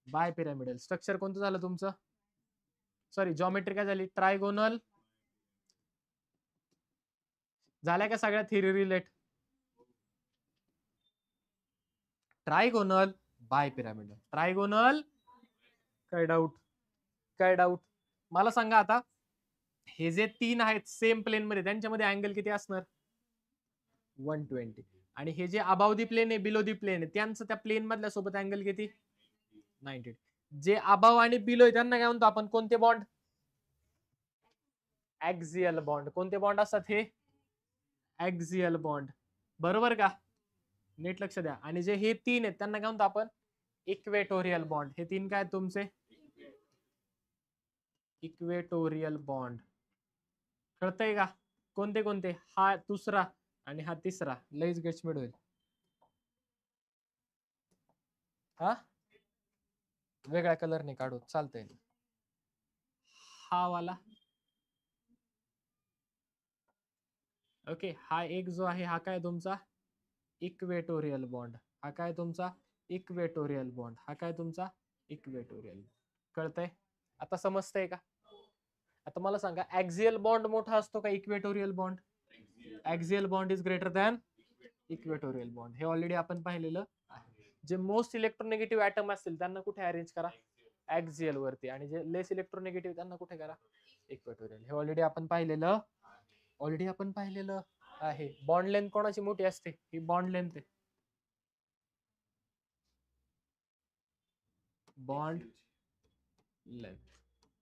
बाय पिरॅमिडल. स्ट्रक्चर कोणतं झालं तुमचं? सॉरी जॉमेट्री काय झाली? ट्रायगोनल. झाल्या का सगळ्या theory relate? Trigonal bipyramidal. Trigonal. काय डाऊट? मला सांगा आता हे जे 3 आहेत सेम प्लेन मध्ये त्यांच्यामध्ये अँगल किती असणार? 120. आणि हे जे अबाव दी प्लेन आहे बिलो दी प्लेन आहे त्यांचं त्या प्लेन मधल्या सोबत अँगल किती? 90. जे अबाव आणि बिलो आहे त्यांना काय म्हणतो आपण? कोणते बॉन्ड? Axial bond. कोणते बॉन्ड असतात हे? Axial bond. बरोबर का? नीट लक्ष द्या. आणि जे हे 3 आहेत त्यांना काय म्हणतो आपण? Equatorial bond. हे 3 काय तुमचे? Equatorial bond. कळतंय का? कोणते? हा दुसरा आणि हा तिसरा. लईच गेटमिड होईल. हा वेगळ्या कलरने काढू चालतंय. हा वाला ओके. हा एक जो आहे हा काय तुमचा? Equatorial bond. हा काय तुमचा? Equatorial bond. हा काय तुमचा? इक्वेटोरियल. कळतंय? आता समजतंय का? आता मला सांगा ऍक्सियल बॉन्ड मोठा असतो का equatorial bond? Axial bond is greater than equatorial bond. हे ऑलरेडी आपण पाहिलेलं आहे. जे मोस्ट इलेक्ट्रोनेगेटिव्ह ऍटम असतील त्यांना कुठे अरेंज करा, ऍक्झियल वरती, आणि जे लेस इलेक्ट्रोनेगेटिव्ह त्यांना कुठे करा, इक्वेटोरियल. हे ऑलरेडी आपण पाहिलेलं आहे. बॉन्ड लेंथ कोणाची मोठी असते, ही बॉन्ड लेंथ आहे. बॉन्ड लेंथ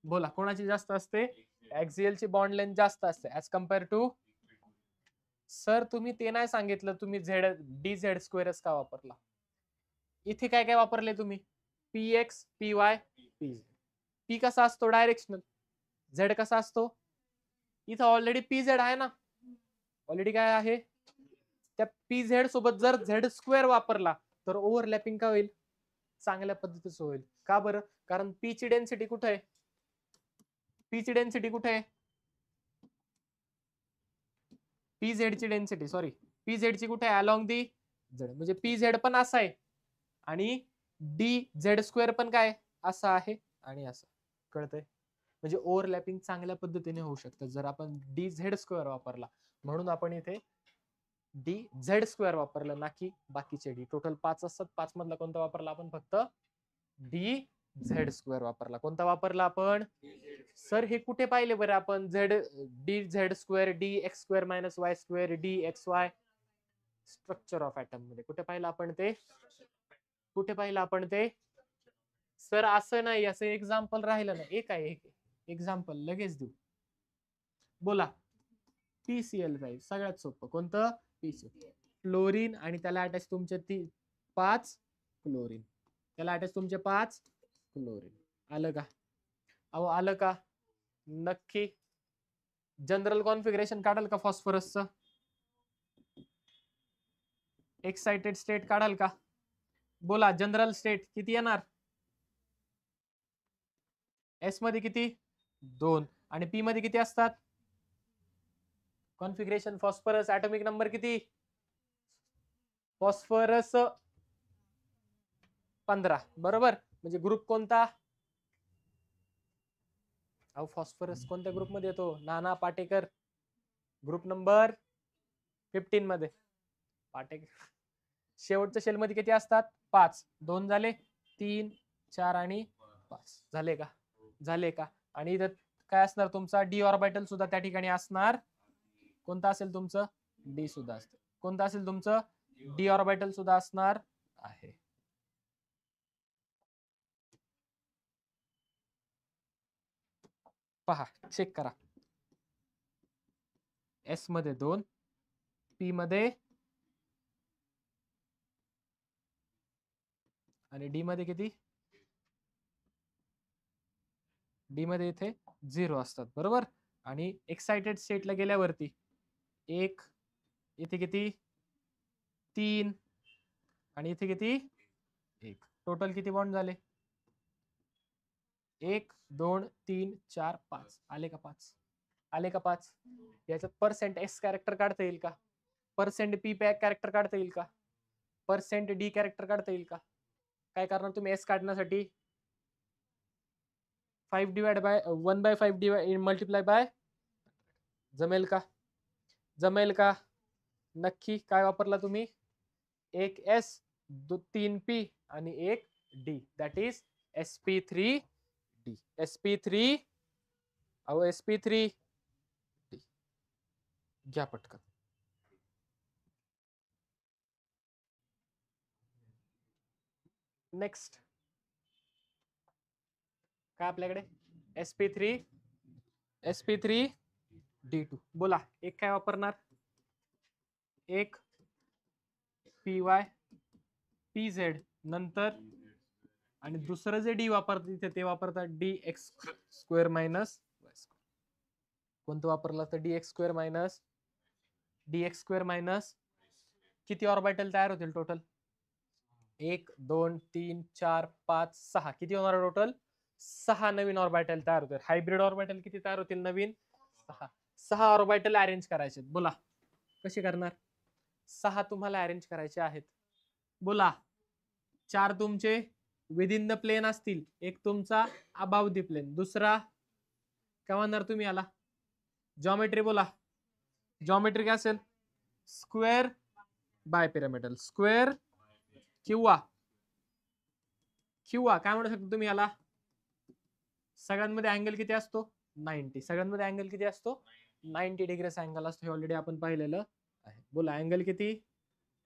बोला कोणाची जास्त असते, ऍक्झियल ची बॉन्ड लेंथ जास्त असते ऍज कम्पेअर टू. सर तुम्ही ते नाही सांगितलं, तुम्ही DZ² का वापरला. इथे काय काय वापरले तुम्ही, PX PY PZ. P कसा असतो डायरेक्शनल, Z कसा असतो, इथं ऑलरेडी PZ आहे ना, ऑलरेडी काय आहे, त्या PZ सोबत जर Z² वापरला तर ओव्हरलॅपिंग का होईल, चांगल्या पद्धतीचं होईल. का बरं, कारण P ची डेन्सिटी कुठे आहे, P ची डेन्सिटी कुठे आहे, PZ ची डेन्सिटी, सॉरी PZ ची कुठे आहे, अलॉंग दी Z, म्हणजे PZ पण असा आहे आणि DZ² पण काय असा आहे आणि असं, कळतंय. म्हणजे ओव्हरलॅपिंग चांगल्या पद्धतीने होऊ शकतं जर आपण DZ² वापरला. म्हणून आपण इथे DZ² वापरलं, ना की बाकीचे D. टोटल 5 असतात, 5 मधला कोणता वापरला आपण, फक्त DZ² वापरला. कोणता वापरला आपण, सर हे कुठे पाहिले बरं आपण, DZ² DX² - Y² DXY, structure of atom मध्ये कुठे पाहिलं आपण ते, कुठे पाहिलं आपण ते. सर असं नाही, असं एक्झाम्पल राहिलं ना, एक आहे एक एक्झाम्पल लगेच देऊ. बोला PCl5, सगळ्यात सोपं कोणतं, PCl. फ्लोरीन आणि त्याला अटॅच तुमचे 5 क्लोरीन, त्याला अटॅच तुमचे 5 क्लोरीन. आलं का, अहो आलं का, नक्की. जनरल कॉन्फिगरेशन काढाल का फॉस्फरसचं, एक्साइटेड स्टेट काढाल का, बोला जनरल स्टेट किती येणार, एस मध्ये किती 2 आणि पी मध्ये किती असतात, कॉन्फिगरेशन फॉस्फरस ऍटॉमिक नंबर किती, फॉस्फरस 15, बरोबर. म्हणजे ग्रुप कोणता, अहो फॉस्फरस कोणत्या ग्रुप मध्ये येतो, नाना पाटेकर, ग्रुप नंबर 15 मध्ये. पाटेकर शेवटच्या शेल मध्ये किती असतात, 5, 2 झाले, 3 4 आणि 5 झाले का, झाले का. आणि इथं काय असणार तुमचा, डी ऑर्बिटल सुद्धा त्या ठिकाणी असणार. कोणता असेल तुमचं, डी सुद्धा असतं. कोणता असेल तुमचं, डी ऑर्बिटल सुद्धा असणार आहे. पहा चेक करा, एस मध्ये 2, पी मध्ये आणि डी मध्ये किती, डी मध्ये इथे 0 असतात, बरोबर. आणि एक्साइटेड स्टेटला गेल्यावरती 1, इथे किती 3 आणि इथे किती 1, टोटल किती बॉन्ड झाले, 1 2 3 4 5, आले का 5, आले का 5. याच्यात पर्सेंट एस कॅरेक्टर काढता येईल का, पर्सेंट पी पॅक कॅरेक्टर काढता येईल का, पर्सेंट डी कॅरेक्टर काढता येईल का. काय करणार तुम्ही एस काढण्यासाठी, 5 divide by 1/5 divide multiply by, जमेल का, जमेल का, नक्की. काय वापरला तुम्ही, एक एस 3 पी आणि एक D, that is sp3d, sp3, अहो sp3d घ्या पटकन. नेक्स्ट काय आपल्याकडे, sp3d2. बोला एक काय वापरणार, एक py pz नंतर, आणि दुसरं जे डी वापरतात इथे ते वापरतात dx² - कोणतं वापरलं तर dx² किती ऑर्बिटल तयार होतील टोटल, 1 2 3 4 5 6, किती होणार टोटल 6 नवीन ऑर्बिटल तयार होतील. हायब्रिड ऑर्बिटल किती तयार होतील नवीन, 6 ऑर्बिटल अरेंज करायचे. बोला कसे करणार, 6 तुम्हाला अरेंज करायचे आहेत. बोला 4 तुमचे विदिन द प्लेन असतील, एक तुमचा अबाव द प्लेन, दुसरा काय म्हणणार तुम्ही याला, जॉमेट्री. बोला जॉमेट्री काय असेल, स्क्वेअर बाय पिरामिडल, स्क्वेअर किंवा किंवा काय म्हणू शकता तुम्ही याला, सगळ्यांमध्ये अँगल किती असतो 90, सगळ्यांमध्ये अँगल किती असतो 90 डिग्रीचा अँगल असतो, हे ऑलरेडी आपण पाहिलेलं आहे. बोला अँगल किती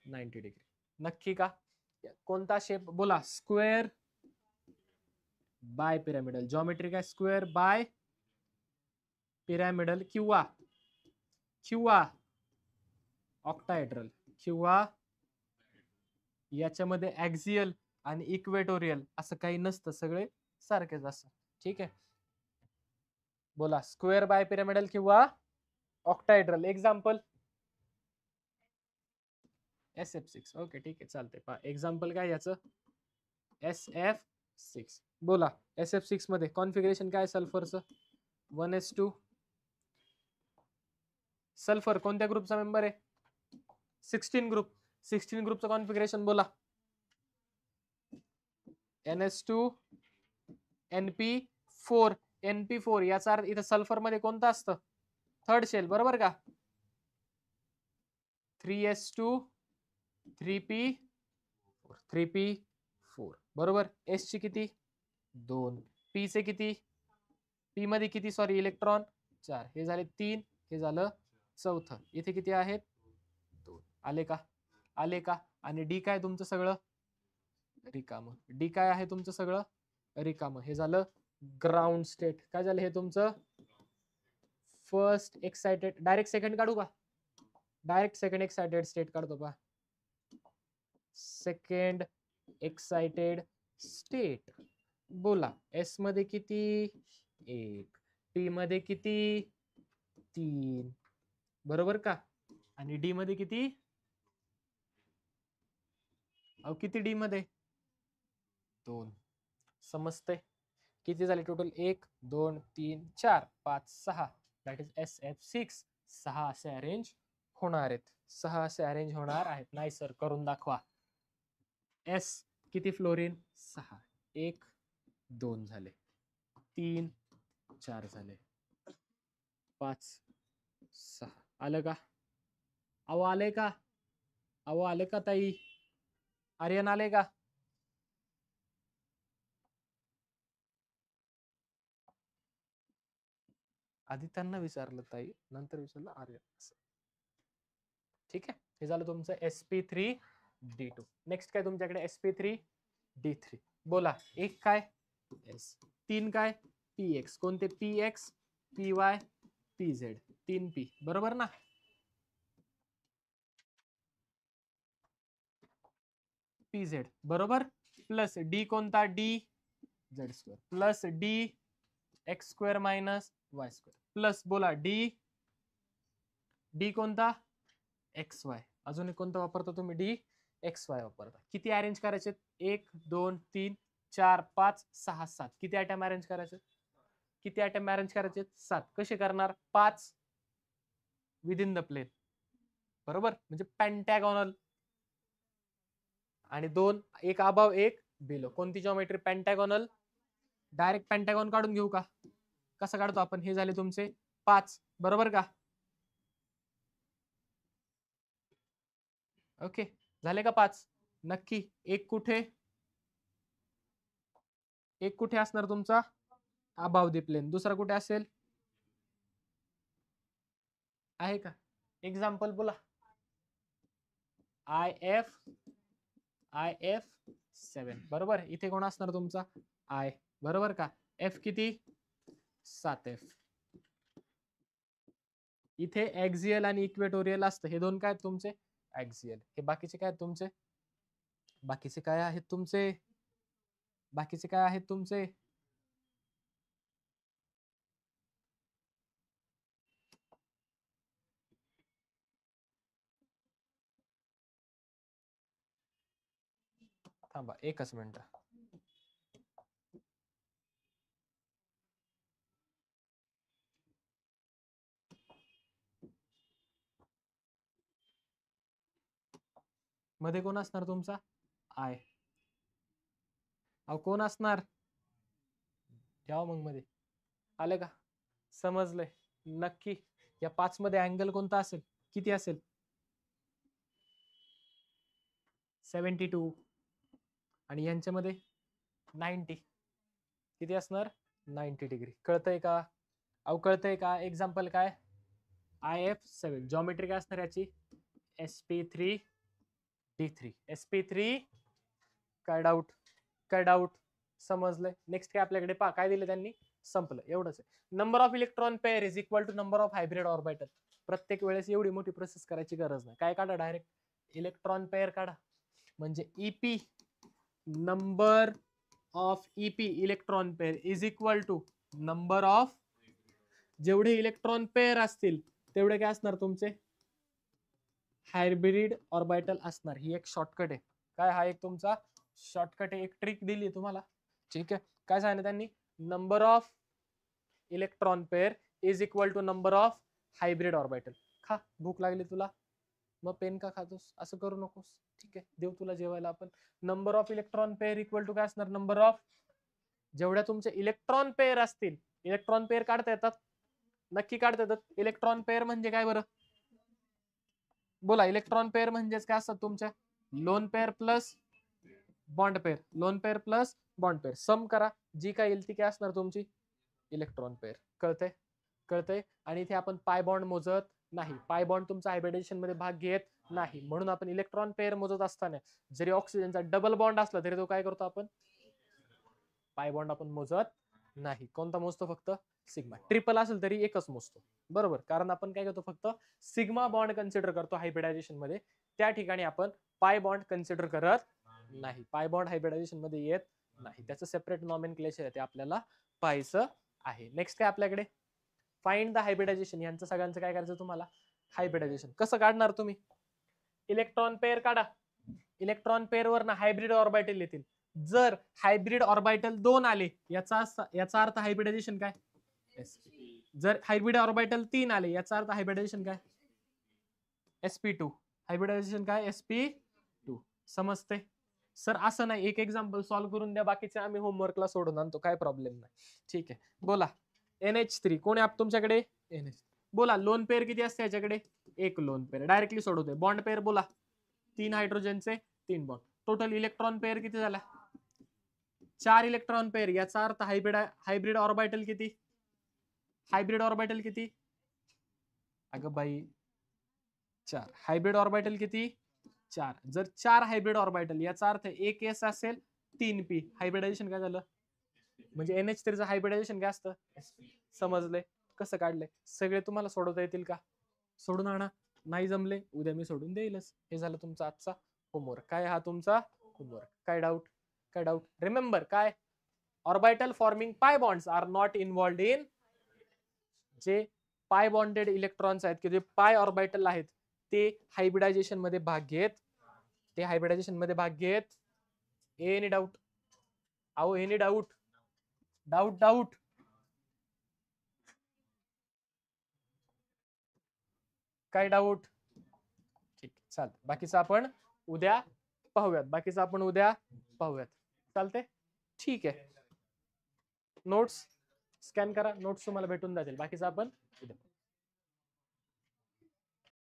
90 डिग्री. नक्की का? कोणता शेप बोला, स्क्वेअर बाय पिरामिडल, जॉमेट्री काय स्क्वेअर बाय पिरामिडल किंवा किंवा ऑक्टाहेड्रल किंवा याच्यामध्ये ऍक्सियल आणि इक्वेटोरियल असं काही नसतं, सगळे सारखेच असतात. ठीक आहे, बोला स्क्वेअर बाय पिरामिडल किंवा ऑक्टाहेड्रल. Example SF6. ओके ठीक आहे चालतंय. पहा एक्झाम्पल काय याचं, SF6. बोला SF6 मध्ये कॉन्फिगरेशन काय सल्फरचं 1s2. सल्फर कोणत्या ग्रुपचा मेंबर आहे 16 ग्रुप. 16 ग्रुपचं कॉन्फिगरेशन बोला, NS2 NP4. NP4 याचा अर्थ इथं सल्फर मध्ये कोणतं असतं थर्ड शेल, बरोबर का? 3s2 3p4 3p4 बरोबर. S ची किती 2, P चे किती, P मध्ये किती सॉरी इलेक्ट्रॉन 4, हे झाले 3, हे झालं चौथं. इथे किती आहेत 2. आले का, आले का? आणि डी काय तुमचं सगळं रिकामं, डी काय आहे तुमचं सगळं रिकामं, हे झालं ग्राउंड स्टेट. काय झालं हे तुमचं फर्स्ट एक्साइटेड, डायरेक्ट सेकंड काढू का, डायरेक्ट सेकंड एक्साइटेड स्टेट काढतो पहा, सेकंड एक्साइटेड स्टेट. बोला एस मध्ये किती 1, पी मध्ये किती 3, बरोबर का? आणि डी मध्ये किती, अहो किती डी मध्ये 2. समजते किती झाले टोटल 1 2 3 4 5 6, दॅट इज SF6. 6 असे अरेंज होणार आहेत, 6 असे अरेंज होणार आहेत. नाही सर करून दाखवा. एस किती फ्लोरीन 6, 1 2 झाले, 3 4 झाले, 5 6. आलं का? अहो आले का, अहो आले का ताई, आर्यन आले का? आधी त्यांना विचारलं ताई, नंतर विचारलं आर्यन. ठीक आहे, हे झालं तुमचं sp3d2. नेक्स्ट काय तुमच्याकडे sp3d3. बोला एक काय s, 3 काय px, कोणते px py pz, 3p बरोबर ना? pz बरोबर. प्लस d कोणता d z2 plus d x2 minus y2 plus बोला d d कोणता XY. अजून एक कोणता वापरता तुम्ही d XY वापरता. किती अरेंज करायचे 1 2 3 4 5 6 7, किती आयटम अरेंज करायचे, किती आयटम अरेंज करायचे 7. कसे करणार 5 विदिन द प्लेन, बरोबर, म्हणजे पेंटॅगॉनल. आणि 2 एक अबाव एक बिलो, कोणती जॉमेट्री पेंटॅगॉनल. डायरेक्ट पेंटॅगॉन काढून घेऊ का, कसं काढतो आपण, हे झाले तुमचे 5 बरोबर का? ओके झाले का 5? नक्की. एक कुठे, एक कुठे असणार तुमचा अबाव द प्लेन, दुसरा कुठे असेल आहे का? एक्झाम्पल बोला. IF7 बरोबर. इथे कोण असणार तुमचा I बरोबर का? F किती 7F. इथे ऍक्सियल आणि इक्वेटोरियल असतं, हे दोन काय तुमचे ऍक्सियल, हे बाकीचे काय तुमचे, बाकीचे काय आहेत तुमचे, बाकीचे काय आहेत तुमचे थांबा एकच मिनिट. मध्ये कोण असणार तुमचा आय, अहो कोण असणार, ठेवा मग मध्ये. आले का, समजलंय नक्की? या 5 मध्ये अँगल कोणता असेल, किती असेल 72. आणि यांच्यामध्ये 90 किती असणार 90 डिग्री. कळतंय का? अहो कळतंय का? एक्झाम्पल काय IF7 जॉमेट्री काय असणार याची sp3d3 sp3. काय डाऊट? काय डाऊट? समजलंय. नेक्स्ट काय आपल्याकडे पहा काय दिलं त्यांनी, संपलं एवढंच आहे. Number of electron pair is equal to number of hybrid orbital. प्रत्येक वेळेस एवढी मोठी प्रोसेस करायची गरज नाही. काय काढा डायरेक्ट इलेक्ट्रॉन पेअर काढा, म्हणजे ep number of ep electron pair is equal to number of, जेवढे इलेक्ट्रॉन पेअर असतील तेवढे काय असणार तुमचे हायब्रिड ऑर्बिटल असणार. ही एक शॉर्टकट आहे. काय हा एक तुमचा शॉर्टकट आहे, एक ट्रिक दिली तुम्हाला. ठीक आहे. काय सांगितलं त्यांनी, number of electron pair is equal to number of hybrid orbital. खा, भूक लागली तुला मग पेन का खातोस, असं करू नकोस. ठीक आहे, देऊ तुला जेवायला आपण. Number of electron pair equal to काय असणार, नंबर ऑफ, जेवढ्या तुमचे इलेक्ट्रॉन पेअर असतील. इलेक्ट्रॉन पेअर काढता येतात, नक्की काढता येतात. इलेक्ट्रॉन पेअर म्हणजे काय बरं बोला, इलेक्ट्रॉन पेअर म्हणजेच काय असतात तुमच्या lone pair plus bond pair, lone pair plus bond pair. Sum करा, जी काय येईल ती काय असणार तुमची इलेक्ट्रॉन पेअर. कळतंय? कळतंय. आणि इथे आपण पाय बॉन्ड मोजत नाही, पाय बॉन्ड तुमचा हायब्रिडेशन मध्ये भाग घेत नाही, म्हणून आपण इलेक्ट्रॉन पेअर मोजत असताना जरी ऑक्सिजनचा डबल बॉन्ड असला तरी तो काय करतो आपण पाय बॉन्ड आपण मोजत नाही. कोणता मोजतो, फक्त सिग्मा. ट्रिपल असेल तरी एकच मोजतो, बरोबर, कारण आपण काय करतो फक्त सिग्मा बॉन्ड कन्सिडर करतो हायब्रिडायझेशन मध्ये. त्या ठिकाणी आपण पाय बॉन्ड कन्सिडर करत नाही. पाय बॉन्ड हायब्रिडायझेशन मध्ये येत नाही, त्याचं सेपरेट नॉमेनक्लेचर आहे, ते आपल्याला पाहायचं आहे. नेक्स्ट काय आपल्याकडे, फाइंड द हायब्रिडायझेशन. यांचं सगळ्यांचं काय करायचं तुम्हाला, हायब्रिडायझेशन कसं काढणार तुम्ही, इलेक्ट्रॉन पेअर काढा. इलेक्ट्रॉन पेअर वर ना हायब्रिड ऑर्बिटल येतील. जर हायब्रिड ऑर्बिटल 2 आले याचा अर्थ हायब्रिडायझेशन काय, जर हायब्रिड ऑर्बिटल 3 आले याचा अर्थ हायब्रिडायझेशन काय sp2. हायब्रिडायझेशन काय sp2. समजते सर? असं नाही, एक एक्झाम्पल सॉल्व्ह करून द्या, बाकीचे आम्ही होमवर्कला सोडून आणतो, काय प्रॉब्लेम नाही. ठीक आहे, बोला. NH3 कोण आहे तुमच्याकडे, NH. बोला लोन पेअर किती असते याच्याकडे, एक लोन पेअर. डायरेक्टली सोडवते. बॉन्ड पेअर बोला, 3 हायड्रोजनचे 3 बॉन्ड. टोटल इलेक्ट्रॉन पेअर किती झाला, 4 इलेक्ट्रॉन पेअर. याचा अर्थ हायब्रिड ऑर्बिटल किती, हायब्रिड ऑर्बिटल किती, अगं बाई 4. हायब्रिड ऑर्बिटल किती 4. जर 4 हायब्रिड ऑर्बिटल, याचा अर्थ एक s असेल 3p. हायब्रिडायझेशन काय झालं, म्हणजे NH3 चं हायब्रिडायझेशन काय असतं. समजले कसं काढलंय, सगळे तुम्हाला सोडवता येतील का, सोडून आणा. नाही जमले उद्या मी सोडून देईलच. हे झालं तुमचा आजचा होमवर्क. काय हा तुमचा होमवर्क. काय डाऊट, काय डाऊट. रिमेंबर काय, orbital forming pi bonds are not involved in, जे पाय बॉन्डेड इलेक्ट्रॉन्स आहेत, की जे पाय ऑर्बिटल आहेत, ते हायब्रिडायझेशन मध्ये भाग घेत, ते हायब्रिडायझेशन मध्ये भाग घेत. एनी डाऊट, अहो एनी डाऊट, डाऊट डाऊट. काय डाऊट. ठीक, चालतं. बाकीचं आपण उद्या पाहूयात, बाकीचं आपण उद्या पाहूयात. चालते, ठीक आहे. नोट्स स्कॅन करा, नोट्स तुम्हाला भेटून जातील. बाकीचं आपण उद्या